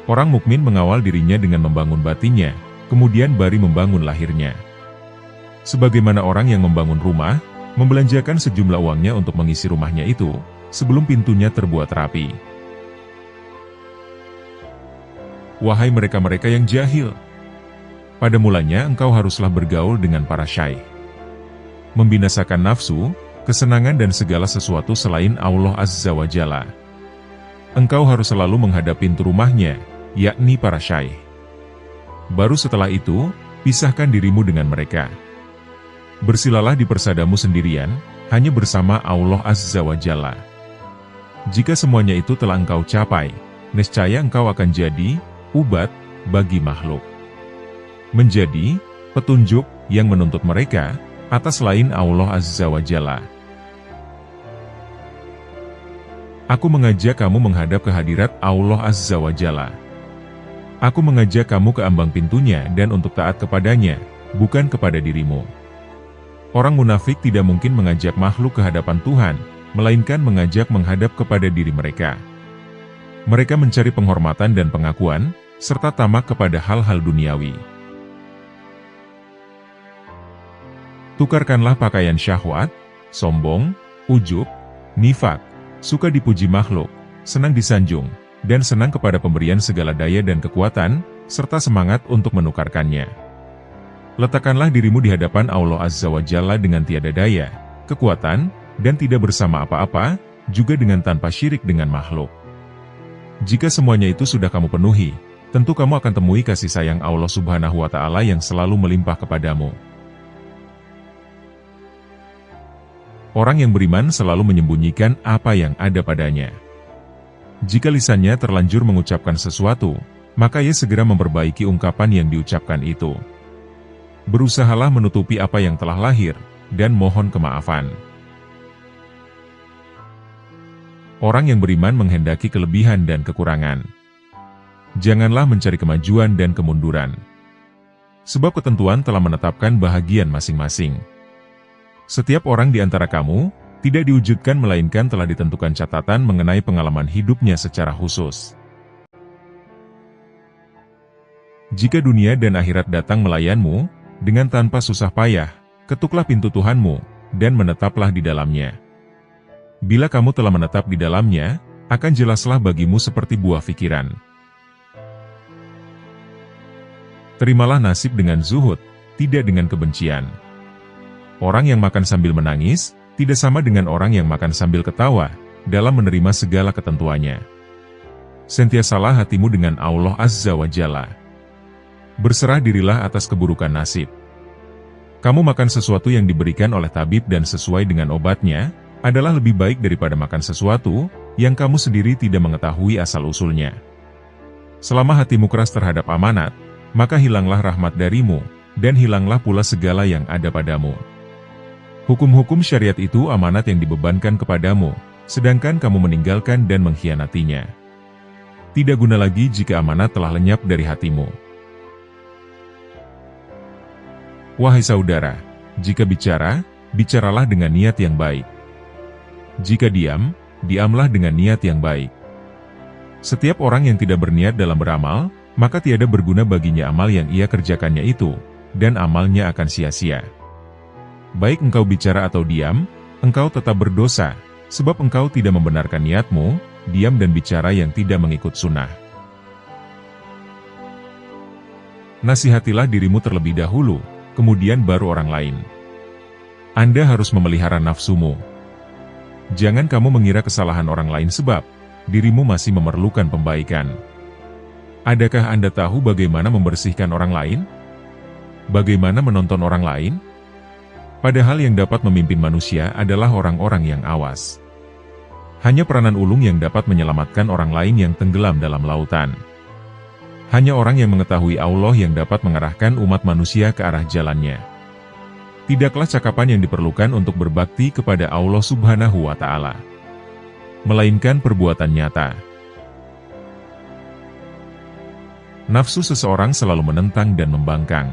Orang mukmin mengawal dirinya dengan membangun batinnya, kemudian baru membangun lahirnya. Sebagaimana orang yang membangun rumah, membelanjakan sejumlah uangnya untuk mengisi rumahnya itu, sebelum pintunya terbuat rapi. Wahai mereka-mereka yang jahil! Pada mulanya engkau haruslah bergaul dengan para syaikh. Membinasakan nafsu, kesenangan dan segala sesuatu selain Allah Azza wa Jalla. Engkau harus selalu menghadap pintu rumahnya, yakni para syaikh. Baru setelah itu, pisahkan dirimu dengan mereka. Bersilalah di persadamu sendirian, hanya bersama Allah Azza wa Jalla. Jika semuanya itu telah engkau capai, niscaya engkau akan jadi ubat bagi makhluk. Menjadi petunjuk yang menuntut mereka atas selain Allah Azza wa Jalla. Aku mengajak kamu menghadap ke hadirat Allah Azza wa Jalla. Aku mengajak kamu ke ambang pintunya dan untuk taat kepadanya, bukan kepada dirimu. Orang munafik tidak mungkin mengajak makhluk ke hadapan Tuhan, melainkan mengajak menghadap kepada diri mereka. Mereka mencari penghormatan dan pengakuan, serta tamak kepada hal-hal duniawi. Tukarkanlah pakaian syahwat, sombong, ujub, nifak, suka dipuji makhluk, senang disanjung, dan senang kepada pemberian segala daya dan kekuatan, serta semangat untuk menukarkannya. Letakkanlah dirimu di hadapan Allah Azza wa Jalla dengan tiada daya, kekuatan, dan tidak bersama apa-apa, juga dengan tanpa syirik dengan makhluk. Jika semuanya itu sudah kamu penuhi, tentu kamu akan temui kasih sayang Allah Subhanahu wa Ta'ala yang selalu melimpah kepadamu. Orang yang beriman selalu menyembunyikan apa yang ada padanya. Jika lisannya terlanjur mengucapkan sesuatu, maka ia segera memperbaiki ungkapan yang diucapkan itu. Berusahalah menutupi apa yang telah lahir, dan mohon kemaafan. Orang yang beriman menghendaki kelebihan dan kekurangan. Janganlah mencari kemajuan dan kemunduran. Sebab ketentuan telah menetapkan bahagian masing-masing. Setiap orang di antara kamu, tidak diwujudkan melainkan telah ditentukan catatan mengenai pengalaman hidupnya secara khusus. Jika dunia dan akhirat datang melayanmu, dengan tanpa susah payah, ketuklah pintu Tuhanmu, dan menetaplah di dalamnya. Bila kamu telah menetap di dalamnya, akan jelaslah bagimu seperti buah fikiran. Terimalah nasib dengan zuhud, tidak dengan kebencian. Orang yang makan sambil menangis, tidak sama dengan orang yang makan sambil ketawa, dalam menerima segala ketentuannya. Sentiasalah hatimu dengan Allah Azza wa Jalla. Berserah dirilah atas keburukan nasib. Kamu makan sesuatu yang diberikan oleh tabib dan sesuai dengan obatnya, adalah lebih baik daripada makan sesuatu yang kamu sendiri tidak mengetahui asal-usulnya. Selama hatimu keras terhadap amanat, maka hilanglah rahmat darimu, dan hilanglah pula segala yang ada padamu. Hukum-hukum syariat itu amanat yang dibebankan kepadamu, sedangkan kamu meninggalkan dan mengkhianatinya. Tidak guna lagi jika amanat telah lenyap dari hatimu. Wahai saudara, jika bicara, bicaralah dengan niat yang baik. Jika diam, diamlah dengan niat yang baik. Setiap orang yang tidak berniat dalam beramal, maka tiada berguna baginya amal yang ia kerjakannya itu, dan amalnya akan sia-sia. Baik engkau bicara atau diam, engkau tetap berdosa, sebab engkau tidak membenarkan niatmu, diam dan bicara yang tidak mengikut sunnah. Nasihatilah dirimu terlebih dahulu, kemudian baru orang lain. Anda harus memelihara nafsumu. Jangan kamu mengira kesalahan orang lain sebab dirimu masih memerlukan pembaikan. Adakah Anda tahu bagaimana membersihkan orang lain? Bagaimana menonton orang lain? Padahal yang dapat memimpin manusia adalah orang-orang yang awas. Hanya peranan ulung yang dapat menyelamatkan orang lain yang tenggelam dalam lautan. Hanya orang yang mengetahui Allah yang dapat mengarahkan umat manusia ke arah jalannya. Tidaklah cakapan yang diperlukan untuk berbakti kepada Allah Subhanahu wa Ta'ala, melainkan perbuatan nyata. Nafsu seseorang selalu menentang dan membangkang.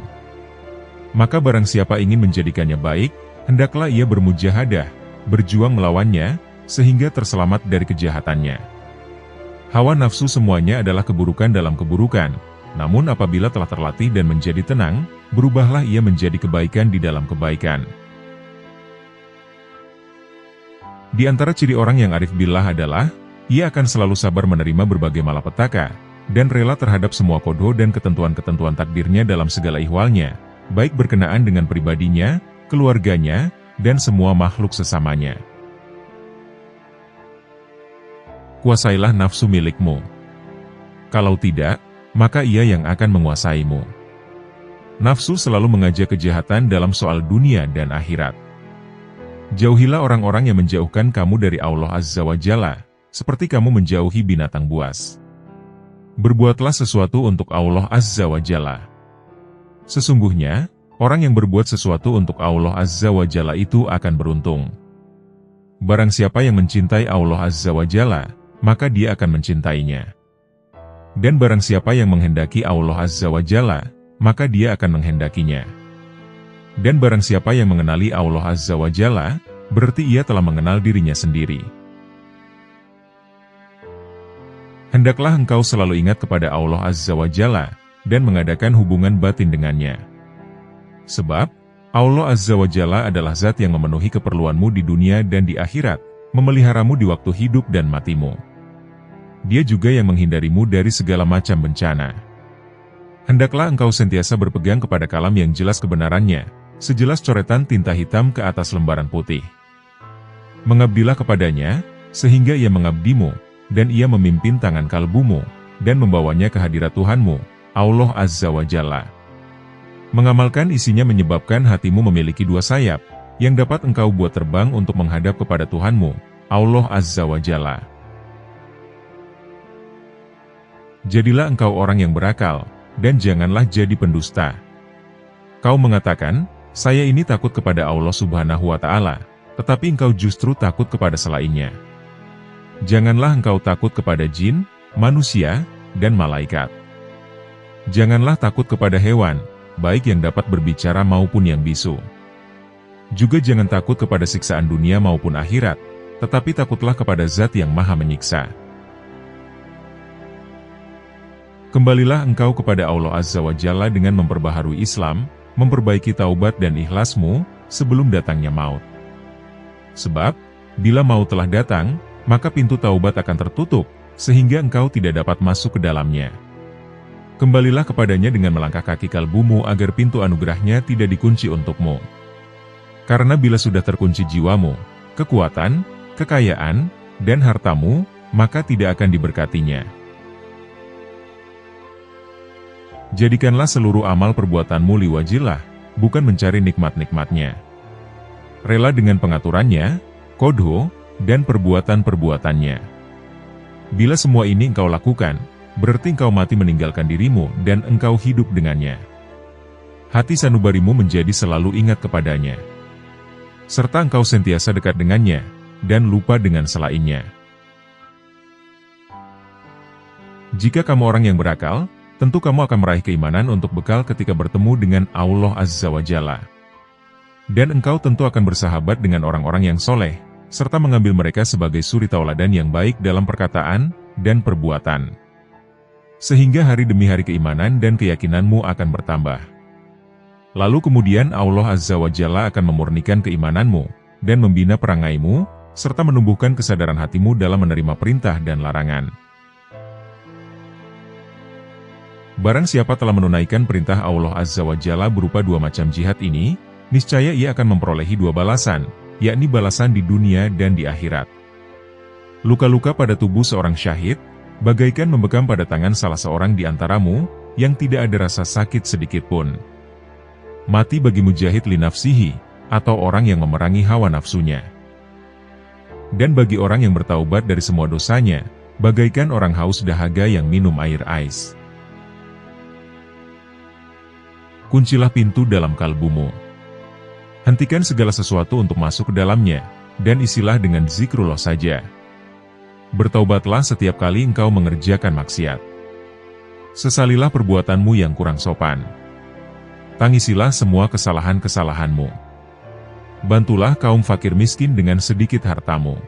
Maka barang siapa ingin menjadikannya baik, hendaklah ia bermujahadah, berjuang melawannya, sehingga terselamat dari kejahatannya. Hawa nafsu semuanya adalah keburukan dalam keburukan, namun apabila telah terlatih dan menjadi tenang, berubahlah ia menjadi kebaikan di dalam kebaikan. Di antara ciri orang yang arif billah adalah, ia akan selalu sabar menerima berbagai malapetaka, dan rela terhadap semua qada dan ketentuan-ketentuan takdirnya dalam segala ihwalnya, baik berkenaan dengan pribadinya, keluarganya, dan semua makhluk sesamanya. Kuasailah nafsu milikmu. Kalau tidak, maka ia yang akan menguasaimu. Nafsu selalu mengajak kejahatan dalam soal dunia dan akhirat. Jauhilah orang-orang yang menjauhkan kamu dari Allah Azza wa Jalla, seperti kamu menjauhi binatang buas. Berbuatlah sesuatu untuk Allah Azza wa Jalla. Sesungguhnya, orang yang berbuat sesuatu untuk Allah Azza wa Jalla itu akan beruntung. Barang siapa yang mencintai Allah Azza wa Jalla, maka dia akan mencintainya. Dan barang siapa yang menghendaki Allah Azza wa Jalla, maka dia akan menghendakinya. Dan barang siapa yang mengenali Allah Azza wa Jalla, berarti ia telah mengenal dirinya sendiri. Hendaklah engkau selalu ingat kepada Allah Azza wa Jalla, dan mengadakan hubungan batin dengannya. Sebab, Allah Azza wa Jalla adalah zat yang memenuhi keperluanmu di dunia dan di akhirat, memeliharamu di waktu hidup dan matimu. Dia juga yang menghindarimu dari segala macam bencana. Hendaklah engkau sentiasa berpegang kepada kalam yang jelas kebenarannya, sejelas coretan tinta hitam ke atas lembaran putih. Mengabdilah kepadanya, sehingga ia mengabdimu, dan ia memimpin tangan kalbumu, dan membawanya ke hadirat Tuhanmu, Allah Azza wa Jalla. Mengamalkan isinya menyebabkan hatimu memiliki dua sayap, yang dapat engkau buat terbang untuk menghadap kepada Tuhanmu, Allah Azza wa Jalla. Jadilah engkau orang yang berakal, dan janganlah jadi pendusta. Kau mengatakan, saya ini takut kepada Allah Subhanahu wa Ta'ala, tetapi engkau justru takut kepada selainnya. Janganlah engkau takut kepada jin, manusia, dan malaikat. Janganlah takut kepada hewan, baik yang dapat berbicara maupun yang bisu. Juga jangan takut kepada siksaan dunia maupun akhirat, tetapi takutlah kepada Zat yang Maha Menyiksa. Kembalilah engkau kepada Allah Azza wa Jalla dengan memperbaharui Islam, memperbaiki taubat dan ikhlasmu sebelum datangnya maut. Sebab, bila maut telah datang, maka pintu taubat akan tertutup, sehingga engkau tidak dapat masuk ke dalamnya. Kembalilah kepadanya dengan melangkah kaki kalbumu agar pintu anugerahnya tidak dikunci untukmu. Karena bila sudah terkunci jiwamu, kekuatan, kekayaan, dan hartamu, maka tidak akan diberkatinya. Jadikanlah seluruh amal perbuatanmu liwajillah, bukan mencari nikmat-nikmatnya. Rela dengan pengaturannya, qodho, dan perbuatan-perbuatannya. Bila semua ini engkau lakukan, berarti engkau mati meninggalkan dirimu dan engkau hidup dengannya. Hati sanubarimu menjadi selalu ingat kepadanya. Serta engkau sentiasa dekat dengannya, dan lupa dengan selainnya. Jika kamu orang yang berakal, tentu kamu akan meraih keimanan untuk bekal ketika bertemu dengan Allah Azza wa Jalla. Dan engkau tentu akan bersahabat dengan orang-orang yang soleh, serta mengambil mereka sebagai suri tauladan yang baik dalam perkataan dan perbuatan. Sehingga hari demi hari keimanan dan keyakinanmu akan bertambah. Lalu kemudian Allah Azza wa Jalla akan memurnikan keimananmu, dan membina perangaimu, serta menumbuhkan kesadaran hatimu dalam menerima perintah dan larangan. Barang siapa telah menunaikan perintah Allah Azza wa Jalla berupa dua macam jihad ini, niscaya ia akan memperolehi dua balasan, yakni balasan di dunia dan di akhirat. Luka-luka pada tubuh seorang syahid, bagaikan membekam pada tangan salah seorang di antaramu, yang tidak ada rasa sakit sedikitpun. Mati bagi mujahid li nafsihi, atau orang yang memerangi hawa nafsunya. Dan bagi orang yang bertaubat dari semua dosanya, bagaikan orang haus dahaga yang minum air ais. Kuncilah pintu dalam kalbumu. Hentikan segala sesuatu untuk masuk ke dalamnya, dan isilah dengan zikrullah saja. Bertaubatlah setiap kali engkau mengerjakan maksiat. Sesalilah perbuatanmu yang kurang sopan. Tangisilah semua kesalahan-kesalahanmu. Bantulah kaum fakir miskin dengan sedikit hartamu.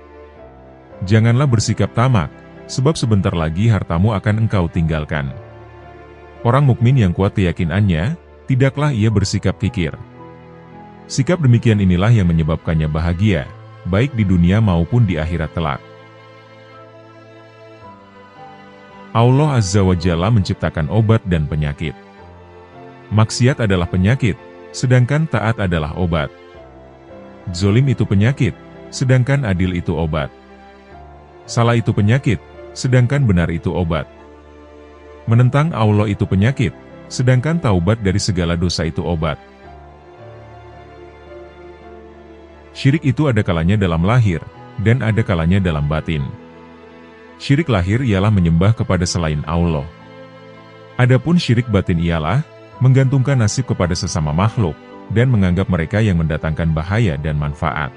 Janganlah bersikap tamak, sebab sebentar lagi hartamu akan engkau tinggalkan. Orang mukmin yang kuat keyakinannya, tidaklah ia bersikap kikir. Sikap demikian inilah yang menyebabkannya bahagia, baik di dunia maupun di akhirat kelak. Allah Azza wa Jalla menciptakan obat dan penyakit. Maksiat adalah penyakit, sedangkan taat adalah obat. Zolim itu penyakit, sedangkan adil itu obat. Salah itu penyakit, sedangkan benar itu obat. Menentang Allah itu penyakit, sedangkan taubat dari segala dosa itu obat. Syirik itu ada kalanya dalam lahir, dan ada kalanya dalam batin. Syirik lahir ialah menyembah kepada selain Allah. Adapun syirik batin ialah menggantungkan nasib kepada sesama makhluk, dan menganggap mereka yang mendatangkan bahaya dan manfaat.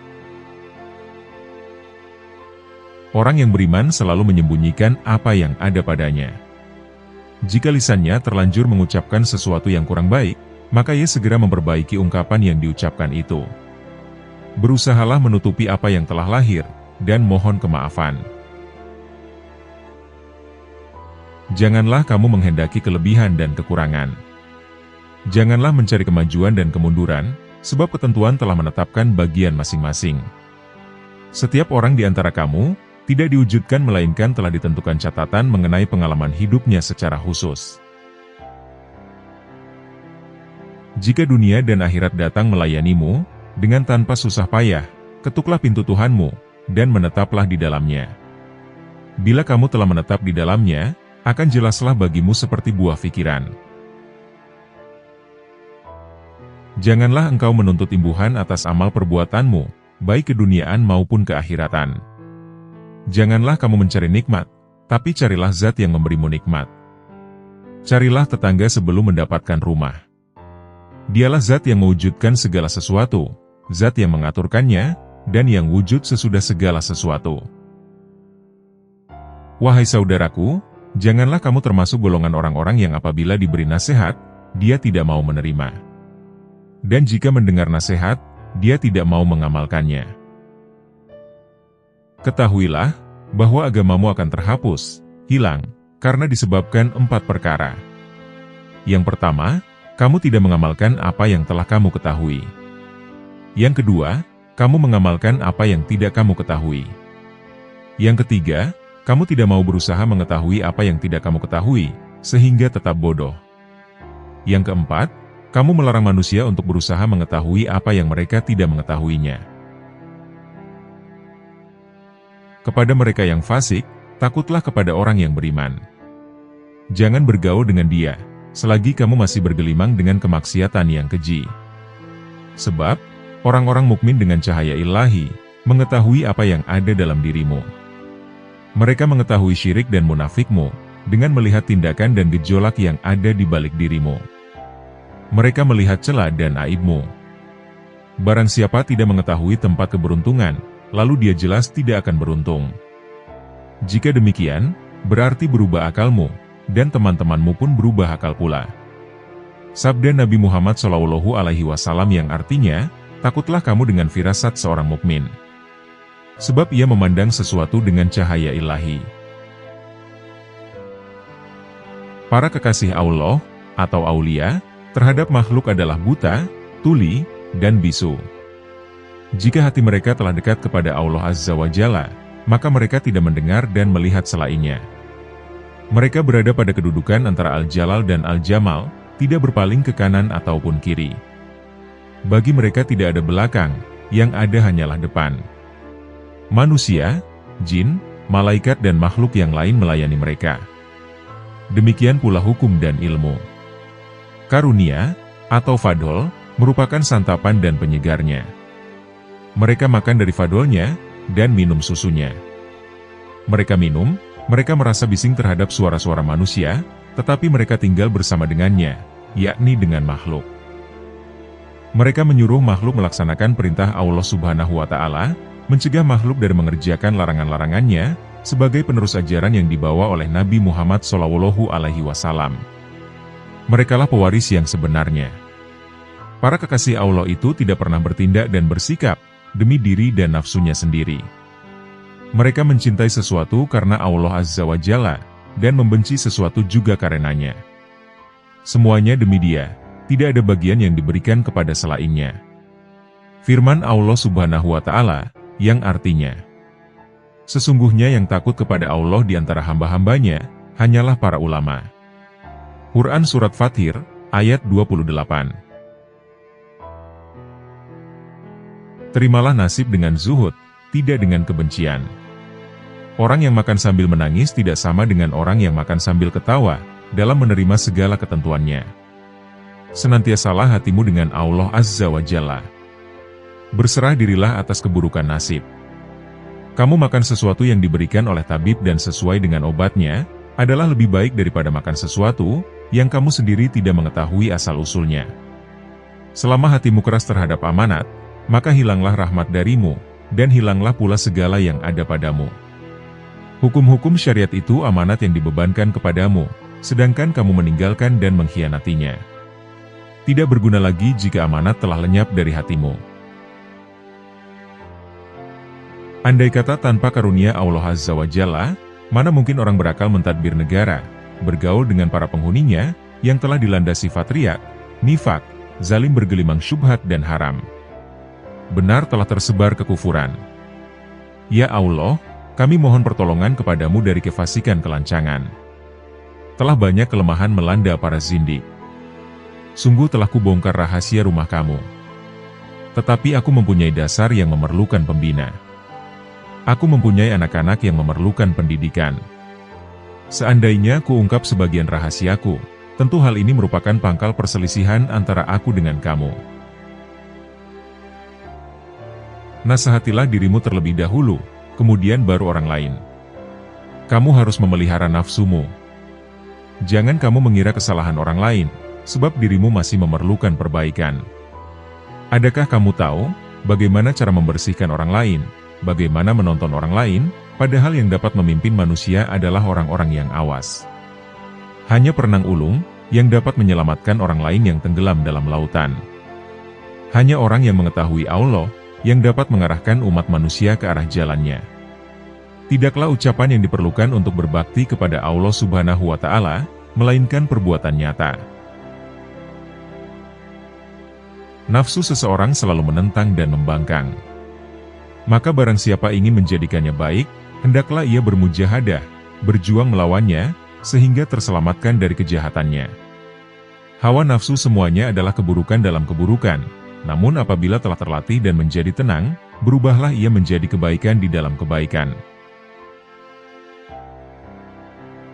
Orang yang beriman selalu menyembunyikan apa yang ada padanya. Jika lisannya terlanjur mengucapkan sesuatu yang kurang baik, maka ia segera memperbaiki ungkapan yang diucapkan itu. Berusahalah menutupi apa yang telah lahir, dan mohon kemaafan. Janganlah kamu menghendaki kelebihan dan kekurangan. Janganlah mencari kemajuan dan kemunduran, sebab ketentuan telah menetapkan bagian masing-masing. Setiap orang di antara kamu, tidak diwujudkan melainkan telah ditentukan catatan mengenai pengalaman hidupnya secara khusus. Jika dunia dan akhirat datang melayanimu, dengan tanpa susah payah, ketuklah pintu Tuhanmu, dan menetaplah di dalamnya. Bila kamu telah menetap di dalamnya, akan jelaslah bagimu seperti buah fikiran. Janganlah engkau menuntut imbuhan atas amal perbuatanmu, baik keduniaan maupun keakhiratan. Janganlah kamu mencari nikmat, tapi carilah zat yang memberimu nikmat. Carilah tetangga sebelum mendapatkan rumah. Dialah zat yang mewujudkan segala sesuatu, zat yang mengaturkannya, dan yang wujud sesudah segala sesuatu. Wahai saudaraku, janganlah kamu termasuk golongan orang-orang yang apabila diberi nasihat, dia tidak mau menerima. Dan jika mendengar nasihat, dia tidak mau mengamalkannya. Ketahuilah, bahwa agamamu akan terhapus, hilang, karena disebabkan 4 perkara. Yang pertama, kamu tidak mengamalkan apa yang telah kamu ketahui. Yang kedua, kamu mengamalkan apa yang tidak kamu ketahui. Yang ketiga, kamu tidak mau berusaha mengetahui apa yang tidak kamu ketahui, sehingga tetap bodoh. Yang keempat, kamu melarang manusia untuk berusaha mengetahui apa yang mereka tidak mengetahuinya. Kepada mereka yang fasik, takutlah kepada orang yang beriman. Jangan bergaul dengan dia, selagi kamu masih bergelimang dengan kemaksiatan yang keji. Sebab, orang-orang mukmin dengan cahaya ilahi, mengetahui apa yang ada dalam dirimu. Mereka mengetahui syirik dan munafikmu, dengan melihat tindakan dan gejolak yang ada di balik dirimu. Mereka melihat celah dan aibmu. Barang siapa tidak mengetahui tempat keberuntungan, lalu dia jelas tidak akan beruntung. Jika demikian, berarti berubah akalmu, dan teman-temanmu pun berubah akal pula. Sabda Nabi Muhammad SAW yang artinya, takutlah kamu dengan firasat seorang mukmin. Sebab ia memandang sesuatu dengan cahaya ilahi. Para kekasih Allah, atau aulia, terhadap makhluk adalah buta, tuli, dan bisu. Jika hati mereka telah dekat kepada Allah Azza wa Jalla, maka mereka tidak mendengar dan melihat selainnya. Mereka berada pada kedudukan antara Al-Jalal dan Al-Jamal, tidak berpaling ke kanan ataupun kiri. Bagi mereka tidak ada belakang, yang ada hanyalah depan. Manusia, jin, malaikat dan makhluk yang lain melayani mereka. Demikian pula hukum dan ilmu. Karunia, atau fadol, merupakan santapan dan penyegarnya. Mereka makan dari fadolnya, dan minum susunya. Mereka minum, mereka merasa bising terhadap suara-suara manusia, tetapi mereka tinggal bersama dengannya, yakni dengan makhluk. Mereka menyuruh makhluk melaksanakan perintah Allah Subhanahu wa Ta'ala, mencegah makhluk dari mengerjakan larangan-larangannya, sebagai penerus ajaran yang dibawa oleh Nabi Muhammad SAW. Merekalah pewaris yang sebenarnya. Para kekasih Allah itu tidak pernah bertindak dan bersikap demi diri dan nafsunya sendiri. Mereka mencintai sesuatu karena Allah Azza wa Jalla, dan membenci sesuatu juga karenanya. Semuanya demi Dia, tidak ada bagian yang diberikan kepada selainnya. Firman Allah Subhanahu wa Ta'ala, yang artinya, sesungguhnya yang takut kepada Allah di antara hamba-hambanya, hanyalah para ulama. Quran Surat Fatir, ayat 28. Terimalah nasib dengan zuhud, tidak dengan kebencian. Orang yang makan sambil menangis tidak sama dengan orang yang makan sambil ketawa, dalam menerima segala ketentuannya. Senantiasalah hatimu dengan Allah Azza wa Jalla. Berserah dirilah atas keburukan nasib. Kamu makan sesuatu yang diberikan oleh tabib dan sesuai dengan obatnya, adalah lebih baik daripada makan sesuatu yang kamu sendiri tidak mengetahui asal-usulnya. Selama hatimu keras terhadap amanat, maka hilanglah rahmat darimu, dan hilanglah pula segala yang ada padamu. Hukum-hukum syariat itu amanat yang dibebankan kepadamu, sedangkan kamu meninggalkan dan mengkhianatinya. Tidak berguna lagi jika amanat telah lenyap dari hatimu. Andai kata tanpa karunia Allah Azza wa Jalla, mana mungkin orang berakal mentadbir negara, bergaul dengan para penghuninya, yang telah dilandasi fatriat, nifak, zalim bergelimang syubhat dan haram. Benar telah tersebar kekufuran. Ya Allah, kami mohon pertolongan kepadamu dari kefasikan kelancangan. Telah banyak kelemahan melanda para zindik. Sungguh telah kubongkar rahasia rumah kamu. Tetapi aku mempunyai dasar yang memerlukan pembina. Aku mempunyai anak-anak yang memerlukan pendidikan. Seandainya kuungkap sebagian rahasiaku, tentu hal ini merupakan pangkal perselisihan antara aku dengan kamu. Nasihatilah dirimu terlebih dahulu, kemudian baru orang lain. Kamu harus memelihara nafsumu. Jangan kamu mengira kesalahan orang lain, sebab dirimu masih memerlukan perbaikan. Adakah kamu tahu, bagaimana cara membersihkan orang lain, bagaimana menonton orang lain, padahal yang dapat memimpin manusia adalah orang-orang yang awas. Hanya perenang ulung, yang dapat menyelamatkan orang lain yang tenggelam dalam lautan. Hanya orang yang mengetahui Allah, yang dapat mengarahkan umat manusia ke arah jalannya. Tidaklah ucapan yang diperlukan untuk berbakti kepada Allah Subhanahu wa Ta'ala, melainkan perbuatan nyata. Nafsu seseorang selalu menentang dan membangkang. Maka barang siapa ingin menjadikannya baik, hendaklah ia bermujahadah, berjuang melawannya, sehingga terselamatkan dari kejahatannya. Hawa nafsu semuanya adalah keburukan dalam keburukan, namun apabila telah terlatih dan menjadi tenang, berubahlah ia menjadi kebaikan di dalam kebaikan.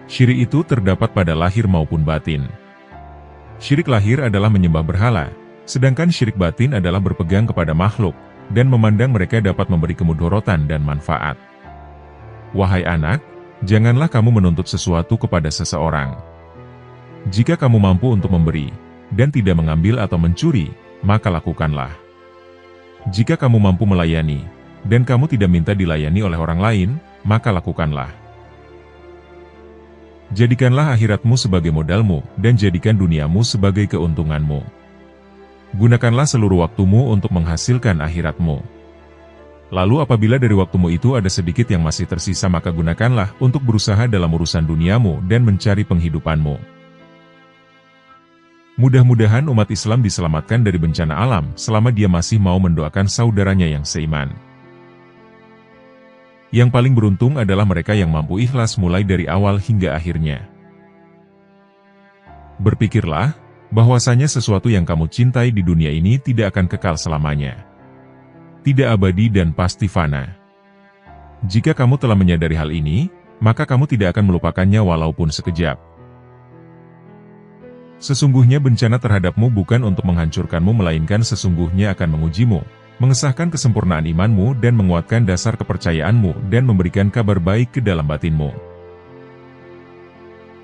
Syirik itu terdapat pada lahir maupun batin. Syirik lahir adalah menyembah berhala, sedangkan syirik batin adalah berpegang kepada makhluk, dan memandang mereka dapat memberi kemudorotan dan manfaat. Wahai anak, janganlah kamu menuntut sesuatu kepada seseorang. Jika kamu mampu untuk memberi, dan tidak mengambil atau mencuri, maka lakukanlah. Jika kamu mampu melayani, dan kamu tidak minta dilayani oleh orang lain, maka lakukanlah. Jadikanlah akhiratmu sebagai modalmu, dan jadikan duniamu sebagai keuntunganmu. Gunakanlah seluruh waktumu untuk menghasilkan akhiratmu. Lalu apabila dari waktumu itu ada sedikit yang masih tersisa, maka gunakanlah untuk berusaha dalam urusan duniamu dan mencari penghidupanmu. Mudah-mudahan umat Islam diselamatkan dari bencana alam selama dia masih mau mendoakan saudaranya yang seiman. Yang paling beruntung adalah mereka yang mampu ikhlas mulai dari awal hingga akhirnya. Berpikirlah bahwasanya sesuatu yang kamu cintai di dunia ini tidak akan kekal selamanya. Tidak abadi dan pasti fana. Jika kamu telah menyadari hal ini, maka kamu tidak akan melupakannya walaupun sekejap. Sesungguhnya bencana terhadapmu bukan untuk menghancurkanmu, melainkan sesungguhnya akan mengujimu, mengesahkan kesempurnaan imanmu dan menguatkan dasar kepercayaanmu dan memberikan kabar baik ke dalam batinmu.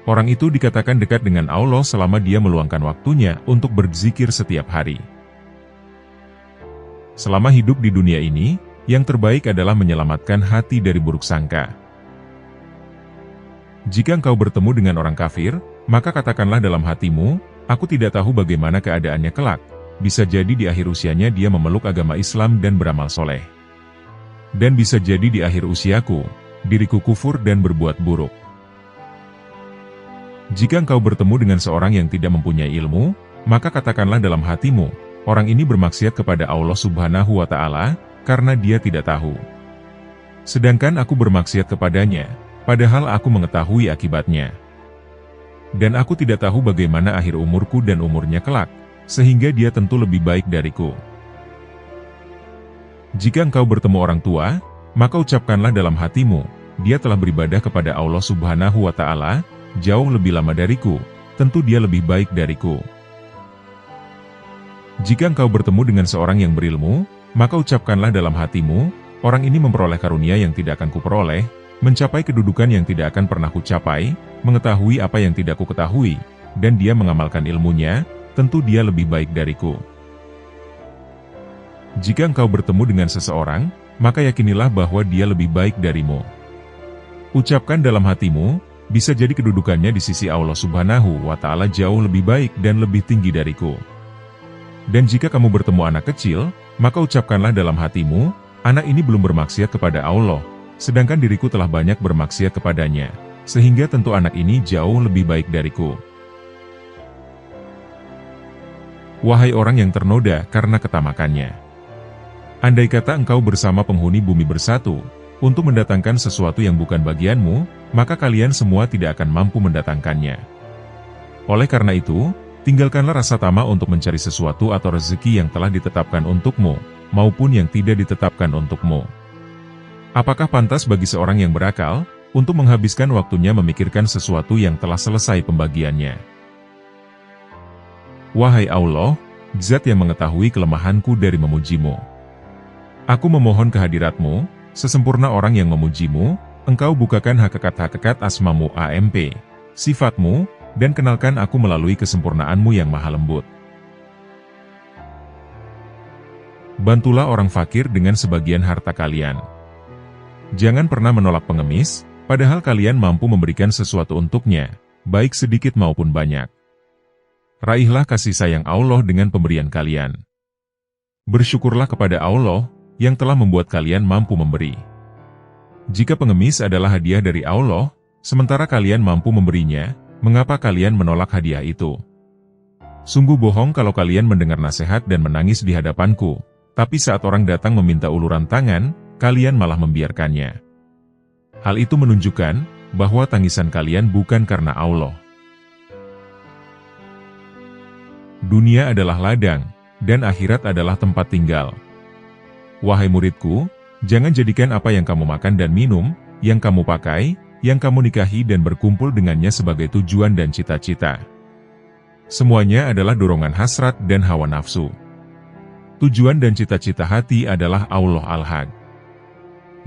Orang itu dikatakan dekat dengan Allah selama dia meluangkan waktunya untuk berzikir setiap hari. Selama hidup di dunia ini, yang terbaik adalah menyelamatkan hati dari buruk sangka. Jika engkau bertemu dengan orang kafir, maka katakanlah dalam hatimu, aku tidak tahu bagaimana keadaannya kelak. Bisa jadi di akhir usianya dia memeluk agama Islam dan beramal soleh. Dan bisa jadi di akhir usiaku, diriku kufur dan berbuat buruk. Jika engkau bertemu dengan seorang yang tidak mempunyai ilmu, maka katakanlah dalam hatimu, orang ini bermaksiat kepada Allah Subhanahu wa Ta'ala, karena dia tidak tahu. Sedangkan aku bermaksiat kepadanya, padahal aku mengetahui akibatnya. Dan aku tidak tahu bagaimana akhir umurku dan umurnya kelak, sehingga dia tentu lebih baik dariku. Jika engkau bertemu orang tua, maka ucapkanlah dalam hatimu, dia telah beribadah kepada Allah Subhanahu wa Ta'ala, jauh lebih lama dariku, tentu dia lebih baik dariku. Jika engkau bertemu dengan seorang yang berilmu, maka ucapkanlah dalam hatimu, orang ini memperoleh karunia yang tidak akan kuperoleh, mencapai kedudukan yang tidak akan pernah kucapai, mengetahui apa yang tidak kuketahui, dan dia mengamalkan ilmunya, tentu dia lebih baik dariku. Jika engkau bertemu dengan seseorang, maka yakinilah bahwa dia lebih baik darimu. Ucapkan dalam hatimu, bisa jadi kedudukannya di sisi Allah Subhanahu wa Ta'ala jauh lebih baik dan lebih tinggi dariku. Dan jika kamu bertemu anak kecil, maka ucapkanlah dalam hatimu, anak ini belum bermaksiat kepada Allah, sedangkan diriku telah banyak bermaksiat kepadanya, sehingga tentu anak ini jauh lebih baik dariku. Wahai orang yang ternoda karena ketamakannya. Andai kata engkau bersama penghuni bumi bersatu, untuk mendatangkan sesuatu yang bukan bagianmu, maka kalian semua tidak akan mampu mendatangkannya. Oleh karena itu, tinggalkanlah rasa tamak untuk mencari sesuatu atau rezeki yang telah ditetapkan untukmu, maupun yang tidak ditetapkan untukmu. Apakah pantas bagi seorang yang berakal, untuk menghabiskan waktunya memikirkan sesuatu yang telah selesai pembagiannya? Wahai Allah, Zat yang mengetahui kelemahanku dari memujimu. Aku memohon kehadiratmu, sesempurna orang yang memujimu, engkau bukakan hakikat-hakikat asmamu AMP, sifatmu, dan kenalkan aku melalui kesempurnaanmu yang maha lembut. Bantulah orang fakir dengan sebagian harta kalian. Jangan pernah menolak pengemis, padahal kalian mampu memberikan sesuatu untuknya, baik sedikit maupun banyak. Raihlah kasih sayang Allah dengan pemberian kalian. Bersyukurlah kepada Allah, yang telah membuat kalian mampu memberi. Jika pengemis adalah hadiah dari Allah, sementara kalian mampu memberinya, mengapa kalian menolak hadiah itu? Sungguh bohong kalau kalian mendengar nasihat dan menangis di hadapanku, tapi saat orang datang meminta uluran tangan, kalian malah membiarkannya. Hal itu menunjukkan bahwa tangisan kalian bukan karena Allah. Dunia adalah ladang, dan akhirat adalah tempat tinggal. Wahai muridku, jangan jadikan apa yang kamu makan dan minum, yang kamu pakai, yang kamu nikahi dan berkumpul dengannya sebagai tujuan dan cita-cita. Semuanya adalah dorongan hasrat dan hawa nafsu. Tujuan dan cita-cita hati adalah Allah Al-Haq.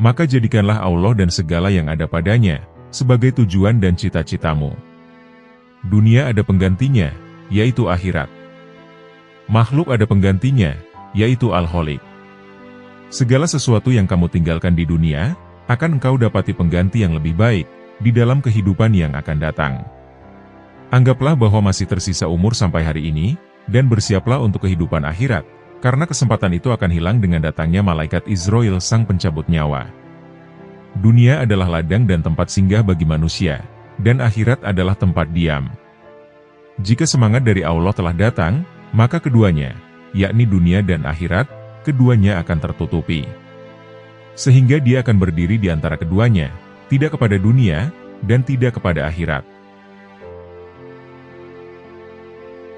Maka jadikanlah Allah dan segala yang ada padanya sebagai tujuan dan cita-citamu. Dunia ada penggantinya, yaitu akhirat. Makhluk ada penggantinya, yaitu Al-Khaliq. Segala sesuatu yang kamu tinggalkan di dunia, akan engkau dapati pengganti yang lebih baik di dalam kehidupan yang akan datang. Anggaplah bahwa masih tersisa umur sampai hari ini, dan bersiaplah untuk kehidupan akhirat, karena kesempatan itu akan hilang dengan datangnya malaikat Israel sang pencabut nyawa. Dunia adalah ladang dan tempat singgah bagi manusia, dan akhirat adalah tempat diam. Jika semangat dari Allah telah datang, maka keduanya, yakni dunia dan akhirat, keduanya akan tertutupi. Sehingga dia akan berdiri di antara keduanya, tidak kepada dunia, dan tidak kepada akhirat.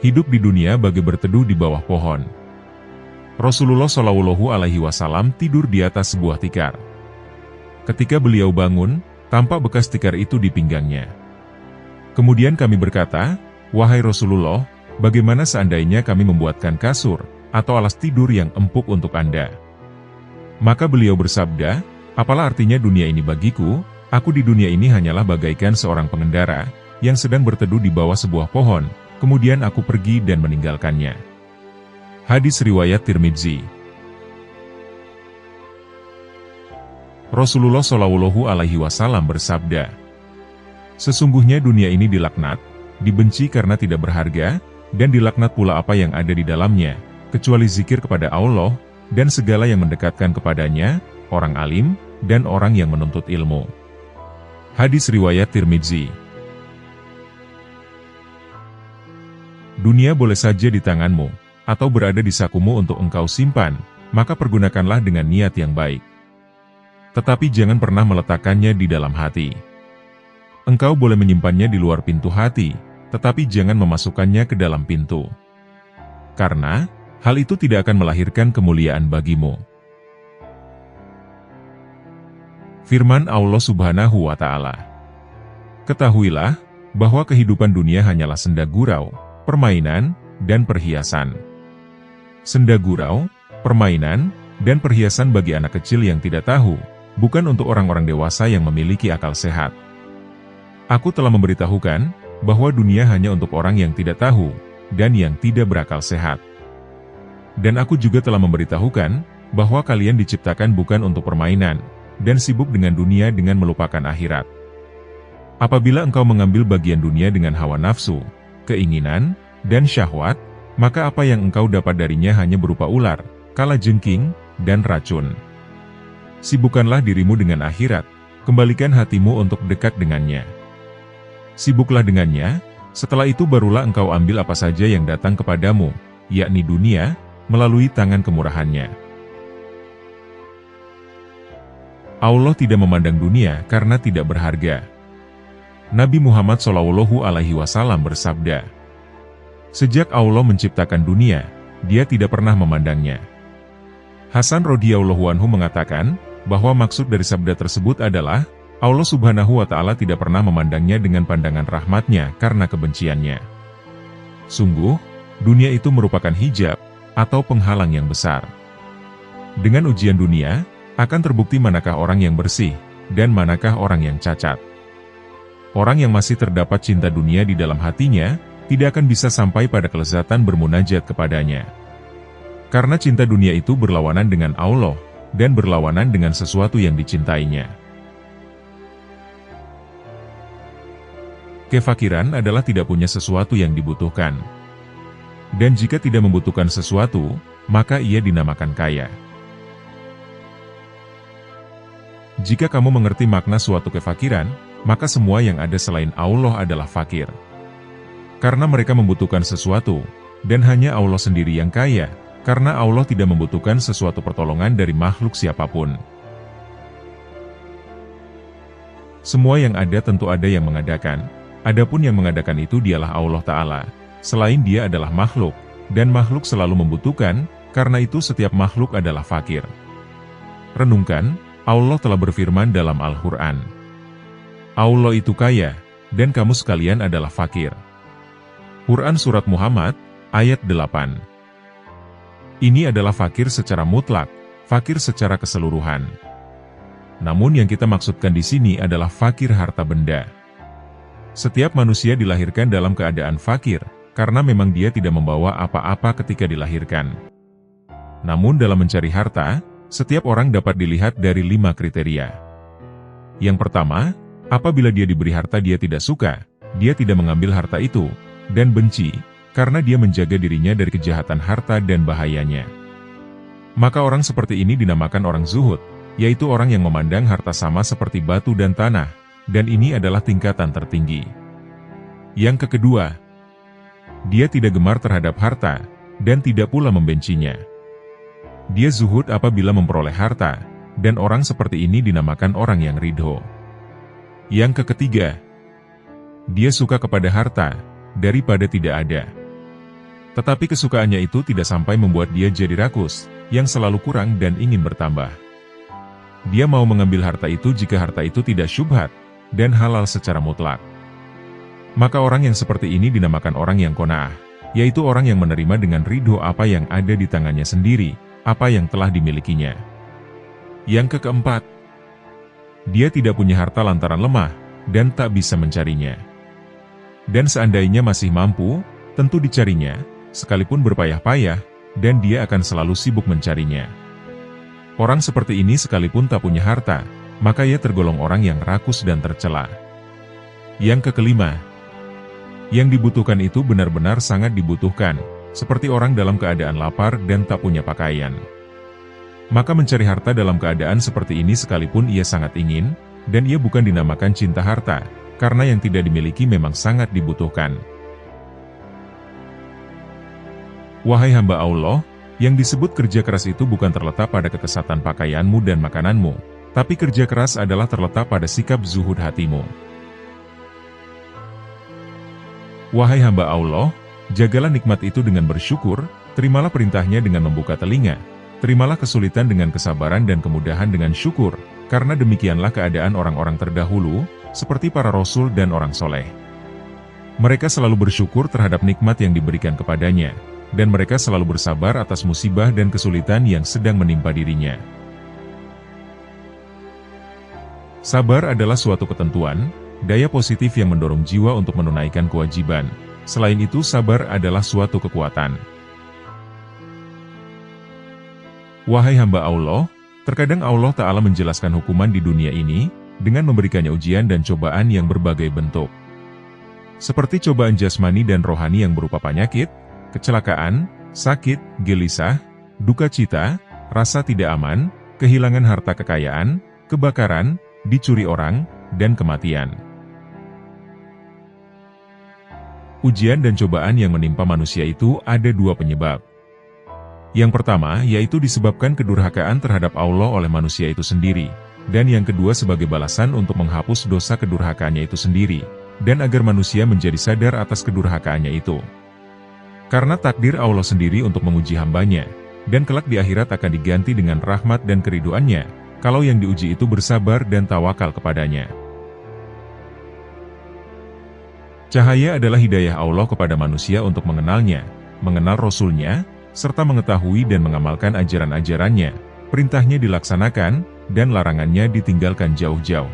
Hidup di dunia bagai berteduh di bawah pohon. Rasulullah Shallallahu Alaihi Wasallam tidur di atas sebuah tikar. Ketika beliau bangun, tampak bekas tikar itu di pinggangnya. Kemudian kami berkata, "Wahai Rasulullah, bagaimana seandainya kami membuatkan kasur atau alas tidur yang empuk untuk Anda?" Maka beliau bersabda, "Apalah artinya dunia ini bagiku? Aku di dunia ini hanyalah bagaikan seorang pengendara yang sedang berteduh di bawah sebuah pohon. Kemudian aku pergi dan meninggalkannya." Hadis riwayat Tirmidzi. Rasulullah Shallallahu Alaihi Wasallam bersabda, "Sesungguhnya dunia ini dilaknat, dibenci karena tidak berharga, dan dilaknat pula apa yang ada di dalamnya, kecuali zikir kepada Allah, dan segala yang mendekatkan kepadanya, orang alim, dan orang yang menuntut ilmu." Hadis riwayat Tirmidzi. Dunia boleh saja di tanganmu, atau berada di sakumu untuk engkau simpan, maka pergunakanlah dengan niat yang baik. Tetapi jangan pernah meletakkannya di dalam hati. Engkau boleh menyimpannya di luar pintu hati, tetapi jangan memasukkannya ke dalam pintu. Karena, hal itu tidak akan melahirkan kemuliaan bagimu. Firman Allah Subhanahu wa Ta'ala. Ketahuilah bahwa kehidupan dunia hanyalah senda gurau, permainan, dan perhiasan. Senda gurau, permainan, dan perhiasan bagi anak kecil yang tidak tahu, bukan untuk orang-orang dewasa yang memiliki akal sehat. Aku telah memberitahukan bahwa dunia hanya untuk orang yang tidak tahu, dan yang tidak berakal sehat. Dan aku juga telah memberitahukan bahwa kalian diciptakan bukan untuk permainan, dan sibuk dengan dunia dengan melupakan akhirat. Apabila engkau mengambil bagian dunia dengan hawa nafsu, keinginan, dan syahwat, maka apa yang engkau dapat darinya hanya berupa ular, kalajengking, dan racun. Sibukkanlah dirimu dengan akhirat, kembalikan hatimu untuk dekat dengannya. Sibuklah dengannya, setelah itu barulah engkau ambil apa saja yang datang kepadamu, yakni dunia, melalui tangan kemurahannya. Allah tidak memandang dunia karena tidak berharga. Nabi Muhammad SAW bersabda, "Sejak Allah menciptakan dunia, Dia tidak pernah memandangnya." Hasan radhiyallahu anhu mengatakan bahwa maksud dari sabda tersebut adalah Allah Subhanahu wa Ta'ala tidak pernah memandangnya dengan pandangan rahmatnya karena kebenciannya. Sungguh, dunia itu merupakan hijab atau penghalang yang besar. Dengan ujian dunia, akan terbukti manakah orang yang bersih dan manakah orang yang cacat. Orang yang masih terdapat cinta dunia di dalam hatinya, tidak akan bisa sampai pada kelezatan bermunajat kepadanya. Karena cinta dunia itu berlawanan dengan Allah, dan berlawanan dengan sesuatu yang dicintainya. Kefakiran adalah tidak punya sesuatu yang dibutuhkan. Dan jika tidak membutuhkan sesuatu, maka ia dinamakan kaya. Jika kamu mengerti makna suatu kefakiran, maka semua yang ada selain Allah adalah fakir. Karena mereka membutuhkan sesuatu, Dan hanya Allah sendiri yang kaya, karena Allah tidak membutuhkan sesuatu pertolongan dari makhluk siapapun. Semua yang ada tentu ada yang mengadakan, adapun yang mengadakan itu dialah Allah Ta'ala. Selain Dia adalah makhluk, dan makhluk selalu membutuhkan, karena itu setiap makhluk adalah fakir. Renungkan, Allah telah berfirman dalam Al-Quran. Allah itu kaya, dan kamu sekalian adalah fakir. Quran Surat Muhammad, ayat 8. Ini adalah fakir secara mutlak, fakir secara keseluruhan. Namun yang kita maksudkan di sini adalah fakir harta benda. Setiap manusia dilahirkan dalam keadaan fakir, karena memang dia tidak membawa apa-apa ketika dilahirkan. Namun dalam mencari harta, setiap orang dapat dilihat dari 5 kriteria. Yang pertama, apabila dia diberi harta dia tidak suka, dia tidak mengambil harta itu, dan benci, karena dia menjaga dirinya dari kejahatan harta dan bahayanya. Maka orang seperti ini dinamakan orang zuhud, yaitu orang yang memandang harta sama seperti batu dan tanah, dan ini adalah tingkatan tertinggi. Yang kedua, dia tidak gemar terhadap harta, dan tidak pula membencinya. Dia zuhud apabila memperoleh harta, dan orang seperti ini dinamakan orang yang ridho. Yang ketiga, dia suka kepada harta, daripada tidak ada. Tetapi kesukaannya itu tidak sampai membuat dia jadi rakus, yang selalu kurang dan ingin bertambah. Dia mau mengambil harta itu jika harta itu tidak syubhat, dan halal secara mutlak. Maka orang yang seperti ini dinamakan orang yang qanaah, yaitu orang yang menerima dengan ridho apa yang ada di tangannya sendiri, apa yang telah dimilikinya. Yang keempat, dia tidak punya harta lantaran lemah, dan tak bisa mencarinya. Dan seandainya masih mampu, tentu dicarinya, sekalipun berpayah-payah, dan dia akan selalu sibuk mencarinya. Orang seperti ini sekalipun tak punya harta, maka ia tergolong orang yang rakus dan tercela. Yang kelima, yang dibutuhkan itu benar-benar sangat dibutuhkan, seperti orang dalam keadaan lapar dan tak punya pakaian. Maka mencari harta dalam keadaan seperti ini sekalipun ia sangat ingin, dan ia bukan dinamakan cinta harta, karena yang tidak dimiliki memang sangat dibutuhkan. Wahai hamba Allah, yang disebut kerja keras itu bukan terletak pada kekesatan pakaianmu dan makananmu, tapi kerja keras adalah terletak pada sikap zuhud hatimu. Wahai hamba Allah, jagalah nikmat itu dengan bersyukur, terimalah perintahnya dengan membuka telinga, terimalah kesulitan dengan kesabaran dan kemudahan dengan syukur, karena demikianlah keadaan orang-orang terdahulu, seperti para rasul dan orang soleh. Mereka selalu bersyukur terhadap nikmat yang diberikan kepadanya, dan mereka selalu bersabar atas musibah dan kesulitan yang sedang menimpa dirinya. Sabar adalah suatu ketentuan, daya positif yang mendorong jiwa untuk menunaikan kewajiban. Selain itu, sabar adalah suatu kekuatan. Wahai hamba Allah, terkadang Allah Ta'ala menjelaskan hukuman di dunia ini, dengan memberikannya ujian dan cobaan yang berbagai bentuk. Seperti cobaan jasmani dan rohani yang berupa penyakit, kecelakaan, sakit, gelisah, duka cita, rasa tidak aman, kehilangan harta kekayaan, kebakaran, dicuri orang, dan kematian. Ujian dan cobaan yang menimpa manusia itu ada 2 penyebab. Yang pertama yaitu disebabkan kedurhakaan terhadap Allah oleh manusia itu sendiri, dan yang kedua sebagai balasan untuk menghapus dosa kedurhakaannya itu sendiri, dan agar manusia menjadi sadar atas kedurhakaannya itu. Karena takdir Allah sendiri untuk menguji hambanya, dan kelak di akhirat akan diganti dengan rahmat dan keriduannya, kalau yang diuji itu bersabar dan tawakal kepadanya. Cahaya adalah hidayah Allah kepada manusia untuk mengenalnya, mengenal Rasul-Nya, serta mengetahui dan mengamalkan ajaran-ajarannya, perintahnya dilaksanakan, dan larangannya ditinggalkan jauh-jauh.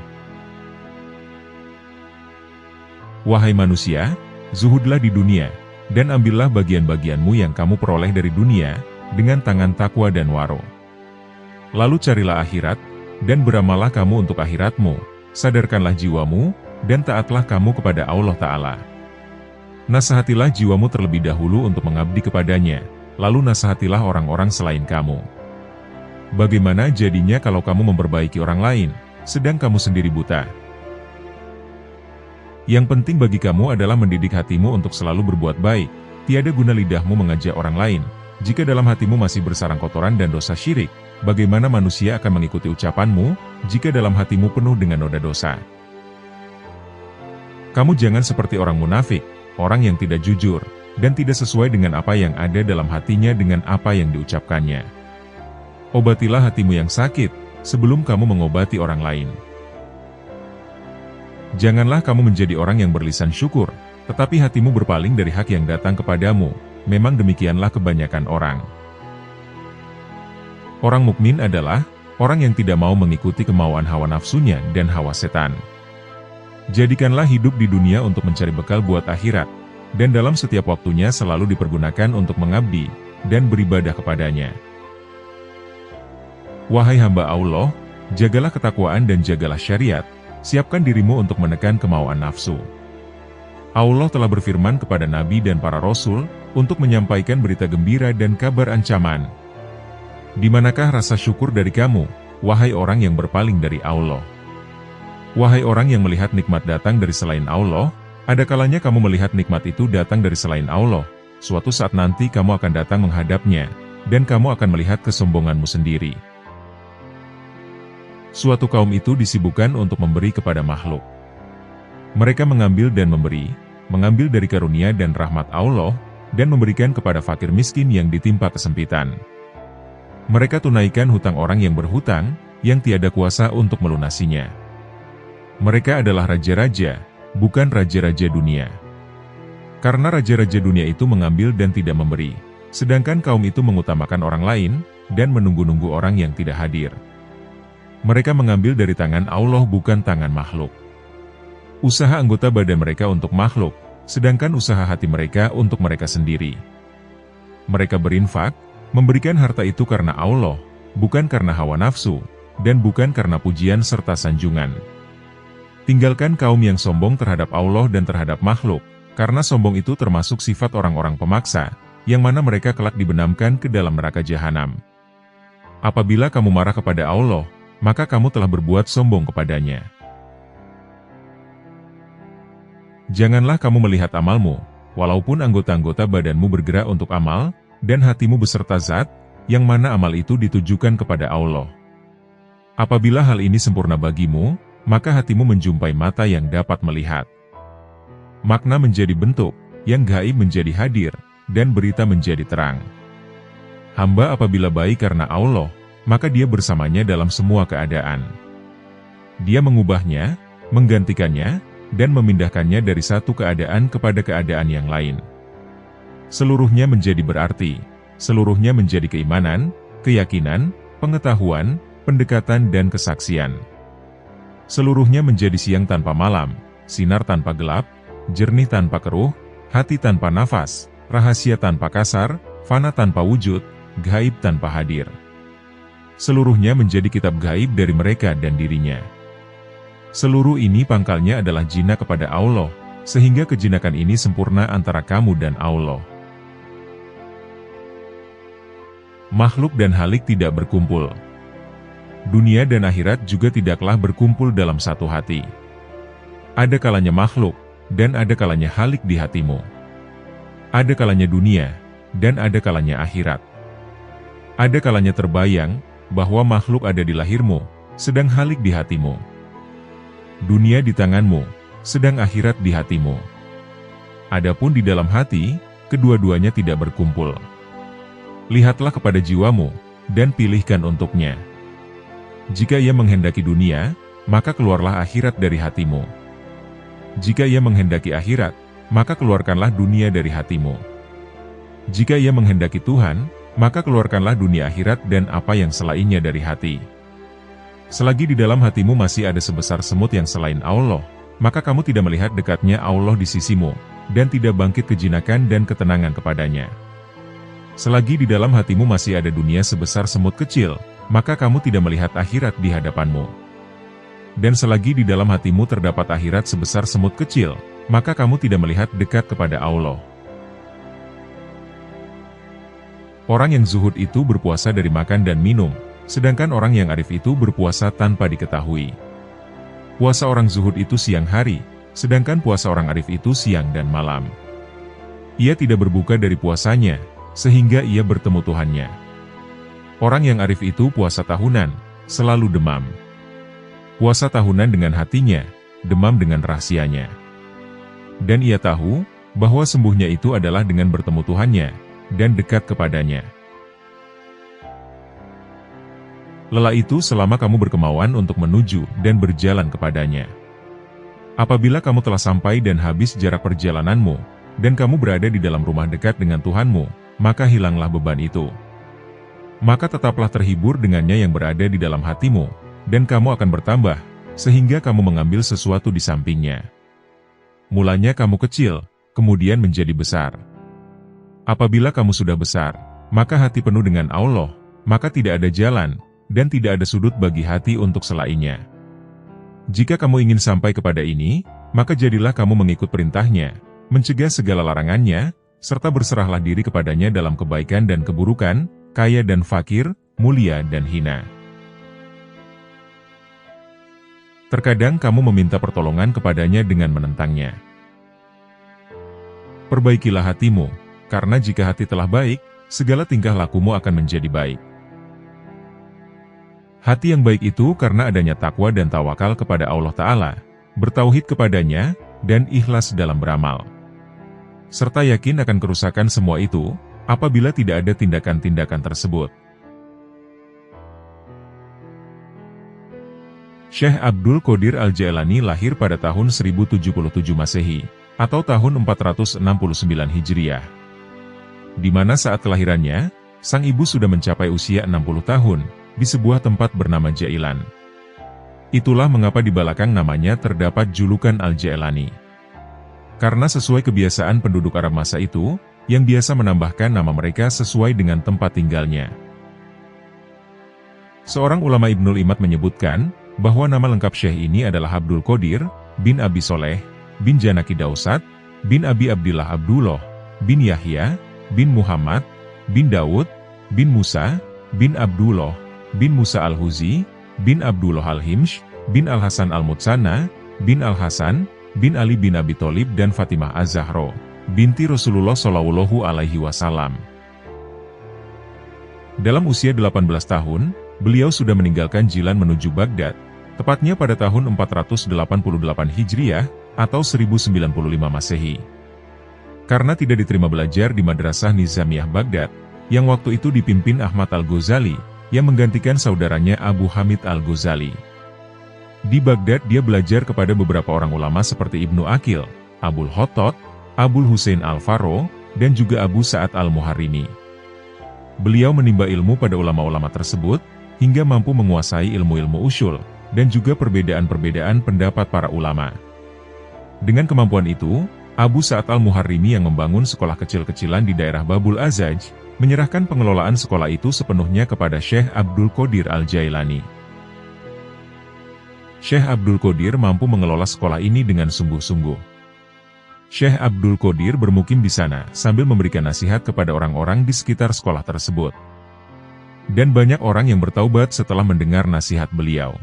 Wahai manusia, zuhudlah di dunia, dan ambillah bagian-bagianmu yang kamu peroleh dari dunia, dengan tangan takwa dan waro. Lalu carilah akhirat, dan beramallah kamu untuk akhiratmu, sadarkanlah jiwamu, dan taatlah kamu kepada Allah Ta'ala. Nasihatilah jiwamu terlebih dahulu untuk mengabdi kepadanya, lalu nasihatilah orang-orang selain kamu. Bagaimana jadinya kalau kamu memperbaiki orang lain, sedang kamu sendiri buta? Yang penting bagi kamu adalah mendidik hatimu untuk selalu berbuat baik, tiada guna lidahmu mengajak orang lain. Jika dalam hatimu masih bersarang kotoran dan dosa syirik, bagaimana manusia akan mengikuti ucapanmu, jika dalam hatimu penuh dengan noda dosa? Kamu jangan seperti orang munafik, orang yang tidak jujur, dan tidak sesuai dengan apa yang ada dalam hatinya dengan apa yang diucapkannya. Obatilah hatimu yang sakit, sebelum kamu mengobati orang lain. Janganlah kamu menjadi orang yang berlisan syukur, tetapi hatimu berpaling dari hak yang datang kepadamu. Memang demikianlah kebanyakan orang. Orang mukmin adalah orang yang tidak mau mengikuti kemauan hawa nafsunya dan hawa setan. Jadikanlah hidup di dunia untuk mencari bekal buat akhirat, dan dalam setiap waktunya selalu dipergunakan untuk mengabdi dan beribadah kepadanya. Wahai hamba Allah, jagalah ketakwaan dan jagalah syariat, siapkan dirimu untuk menekan kemauan nafsu. Allah telah berfirman kepada Nabi dan para Rasul, untuk menyampaikan berita gembira dan kabar ancaman. Di manakah rasa syukur dari kamu, wahai orang yang berpaling dari Allah? Wahai orang yang melihat nikmat datang dari selain Allah, ada kalanya kamu melihat nikmat itu datang dari selain Allah, suatu saat nanti kamu akan datang menghadapnya, dan kamu akan melihat kesombonganmu sendiri. Suatu kaum itu disibukkan untuk memberi kepada makhluk. Mereka mengambil dan memberi, mengambil dari karunia dan rahmat Allah, dan memberikan kepada fakir miskin yang ditimpa kesempitan. Mereka tunaikan hutang orang yang berhutang, yang tiada kuasa untuk melunasinya. Mereka adalah raja-raja, bukan raja-raja dunia. Karena raja-raja dunia itu mengambil dan tidak memberi, sedangkan kaum itu mengutamakan orang lain, dan menunggu-nunggu orang yang tidak hadir. Mereka mengambil dari tangan Allah bukan tangan makhluk. Usaha anggota badan mereka untuk makhluk, sedangkan usaha hati mereka untuk mereka sendiri. Mereka berinfak, memberikan harta itu karena Allah, bukan karena hawa nafsu, dan bukan karena pujian serta sanjungan. Tinggalkan kaum yang sombong terhadap Allah dan terhadap makhluk, karena sombong itu termasuk sifat orang-orang pemaksa, yang mana mereka kelak dibenamkan ke dalam neraka jahanam. Apabila kamu marah kepada Allah, maka kamu telah berbuat sombong kepadanya. Janganlah kamu melihat amalmu, walaupun anggota-anggota badanmu bergerak untuk amal, dan hatimu beserta zat, yang mana amal itu ditujukan kepada Allah. Apabila hal ini sempurna bagimu, maka hatimu menjumpai mata yang dapat melihat. Makna menjadi bentuk, yang gaib menjadi hadir, dan berita menjadi terang. Hamba apabila baik karena Allah, maka dia bersamanya dalam semua keadaan. Dia mengubahnya, menggantikannya, dan memindahkannya dari satu keadaan kepada keadaan yang lain. Seluruhnya menjadi berarti, seluruhnya menjadi keimanan, keyakinan, pengetahuan, pendekatan dan kesaksian. Seluruhnya menjadi siang tanpa malam, sinar tanpa gelap, jernih tanpa keruh, hati tanpa nafas, rahasia tanpa kasar, fana tanpa wujud, gaib tanpa hadir. Seluruhnya menjadi kitab gaib dari mereka dan dirinya. Seluruh ini pangkalnya adalah jinak kepada Allah, sehingga kejinakan ini sempurna antara kamu dan Allah. Makhluk dan halik tidak berkumpul. Dunia dan akhirat juga tidaklah berkumpul dalam satu hati. Ada kalanya makhluk, dan ada kalanya halik di hatimu. Ada kalanya dunia, dan ada kalanya akhirat. Ada kalanya terbayang, bahwa makhluk ada di lahirmu, sedang halik di hatimu. Dunia di tanganmu, sedang akhirat di hatimu. Adapun di dalam hati, kedua-duanya tidak berkumpul. Lihatlah kepada jiwamu, dan pilihkan untuknya. Jika ia menghendaki dunia, maka keluarlah akhirat dari hatimu. Jika ia menghendaki akhirat, maka keluarkanlah dunia dari hatimu. Jika ia menghendaki Tuhan, maka keluarkanlah dunia akhirat dan apa yang selainnya dari hati. Selagi di dalam hatimu masih ada sebesar semut yang selain Allah, maka kamu tidak melihat dekatnya Allah di sisimu, dan tidak bangkit kejinakan dan ketenangan kepadanya. Selagi di dalam hatimu masih ada dunia sebesar semut kecil, maka kamu tidak melihat akhirat di hadapanmu. Dan selagi di dalam hatimu terdapat akhirat sebesar semut kecil, maka kamu tidak melihat dekat kepada Allah. Orang yang zuhud itu berpuasa dari makan dan minum, sedangkan orang yang arif itu berpuasa tanpa diketahui. Puasa orang zuhud itu siang hari, sedangkan puasa orang arif itu siang dan malam. Ia tidak berbuka dari puasanya, sehingga ia bertemu Tuhannya. Orang yang arif itu puasa tahunan, selalu demam. Puasa tahunan dengan hatinya, demam dengan rahasianya. Dan ia tahu, bahwa sembuhnya itu adalah dengan bertemu Tuhannya, dan dekat kepadanya. Lelah itu selama kamu berkemauan untuk menuju dan berjalan kepadanya. Apabila kamu telah sampai dan habis jarak perjalananmu, dan kamu berada di dalam rumah dekat dengan Tuhanmu, maka hilanglah beban itu. Maka tetaplah terhibur dengannya yang berada di dalam hatimu, dan kamu akan bertambah, sehingga kamu mengambil sesuatu di sampingnya. Mulanya kamu kecil, kemudian menjadi besar. Apabila kamu sudah besar, maka hati penuh dengan Allah, maka tidak ada jalan, dan tidak ada sudut bagi hati untuk selainnya. Jika kamu ingin sampai kepada ini, maka jadilah kamu mengikut perintahnya, mencegah segala larangannya, serta berserahlah diri kepadanya dalam kebaikan dan keburukan, kaya dan fakir, mulia dan hina. Terkadang kamu meminta pertolongan kepadanya dengan menentangnya. Perbaikilah hatimu, karena jika hati telah baik, segala tingkah lakumu akan menjadi baik. Hati yang baik itu karena adanya takwa dan tawakal kepada Allah Ta'ala, bertauhid kepadanya, dan ikhlas dalam beramal. Serta yakin akan kerusakan semua itu, apabila tidak ada tindakan-tindakan tersebut. Syekh Abdul Qadir Al-Jailani lahir pada tahun 1077 Masehi, atau tahun 469 Hijriah. Di mana saat kelahirannya, sang ibu sudah mencapai usia 60 tahun, di sebuah tempat bernama Jailan. Itulah mengapa di belakang namanya terdapat julukan Al-Jailani. Karena sesuai kebiasaan penduduk Arab masa itu, yang biasa menambahkan nama mereka sesuai dengan tempat tinggalnya. Seorang ulama Ibnul Imad menyebutkan, bahwa nama lengkap Syekh ini adalah Abdul Qadir, bin Abi Soleh, bin Janaki Dausat, bin Abi Abdillah Abdullah, bin Yahya, bin Muhammad, bin Daud, bin Musa, bin Abdullah, bin Musa Al-Huzi, bin Abdullah Al-Himsh, bin Al-Hasan Al-Mutsana, bin Al-Hasan, bin Ali bin Abi Tholib dan Fatimah Az-Zahra, binti Rasulullah Shallallahu Alaihi Wasallam. Dalam usia 18 tahun, beliau sudah meninggalkan Jilan menuju Baghdad, tepatnya pada tahun 488 Hijriah, atau 1095 Masehi. Karena tidak diterima belajar di Madrasah Nizamiyah Baghdad, yang waktu itu dipimpin Ahmad Al-Ghazali, yang menggantikan saudaranya Abu Hamid Al-Ghazali. Di Baghdad dia belajar kepada beberapa orang ulama seperti Ibnu Aqil, Abul Khattab, Abul Husain Al-Faro, dan juga Abu Sa'ad Al-Muharrimi. Beliau menimba ilmu pada ulama-ulama tersebut, hingga mampu menguasai ilmu-ilmu usyul, dan juga perbedaan-perbedaan pendapat para ulama. Dengan kemampuan itu, Abu Sa'ad Al-Muharrimi yang membangun sekolah kecil-kecilan di daerah Babul Azaj, menyerahkan pengelolaan sekolah itu sepenuhnya kepada Syekh Abdul Qadir Al-Jailani. Syekh Abdul Qadir mampu mengelola sekolah ini dengan sungguh-sungguh. Syekh Abdul Qadir bermukim di sana sambil memberikan nasihat kepada orang-orang di sekitar sekolah tersebut. Dan banyak orang yang bertaubat setelah mendengar nasihat beliau.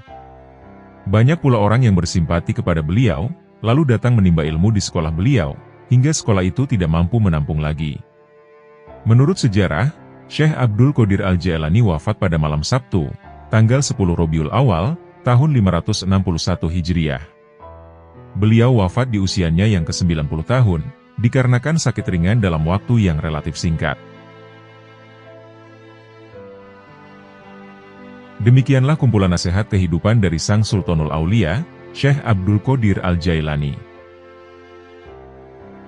Banyak pula orang yang bersimpati kepada beliau, lalu datang menimba ilmu di sekolah beliau, hingga sekolah itu tidak mampu menampung lagi. Menurut sejarah, Syekh Abdul Qadir Al-Jailani wafat pada malam Sabtu, tanggal 10 Rabiul Awal, tahun 561 Hijriah. Beliau wafat di usianya yang ke-90 tahun, dikarenakan sakit ringan dalam waktu yang relatif singkat. Demikianlah kumpulan nasihat kehidupan dari Sang Sultanul Aulia, Syekh Abdul Qadir Al-Jailani.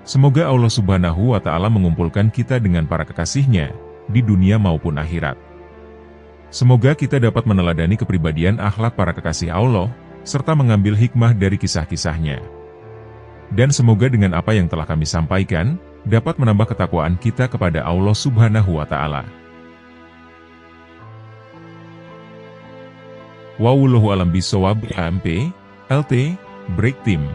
Semoga Allah Subhanahu wa Ta'ala mengumpulkan kita dengan para kekasihnya, di dunia maupun akhirat. Semoga kita dapat meneladani kepribadian akhlak para kekasih Allah, serta mengambil hikmah dari kisah-kisahnya. Dan semoga dengan apa yang telah kami sampaikan, dapat menambah ketakwaan kita kepada Allah Subhanahu wa Ta'ala. Wallahu a'lam bishawab. AMP, LT, Break Team.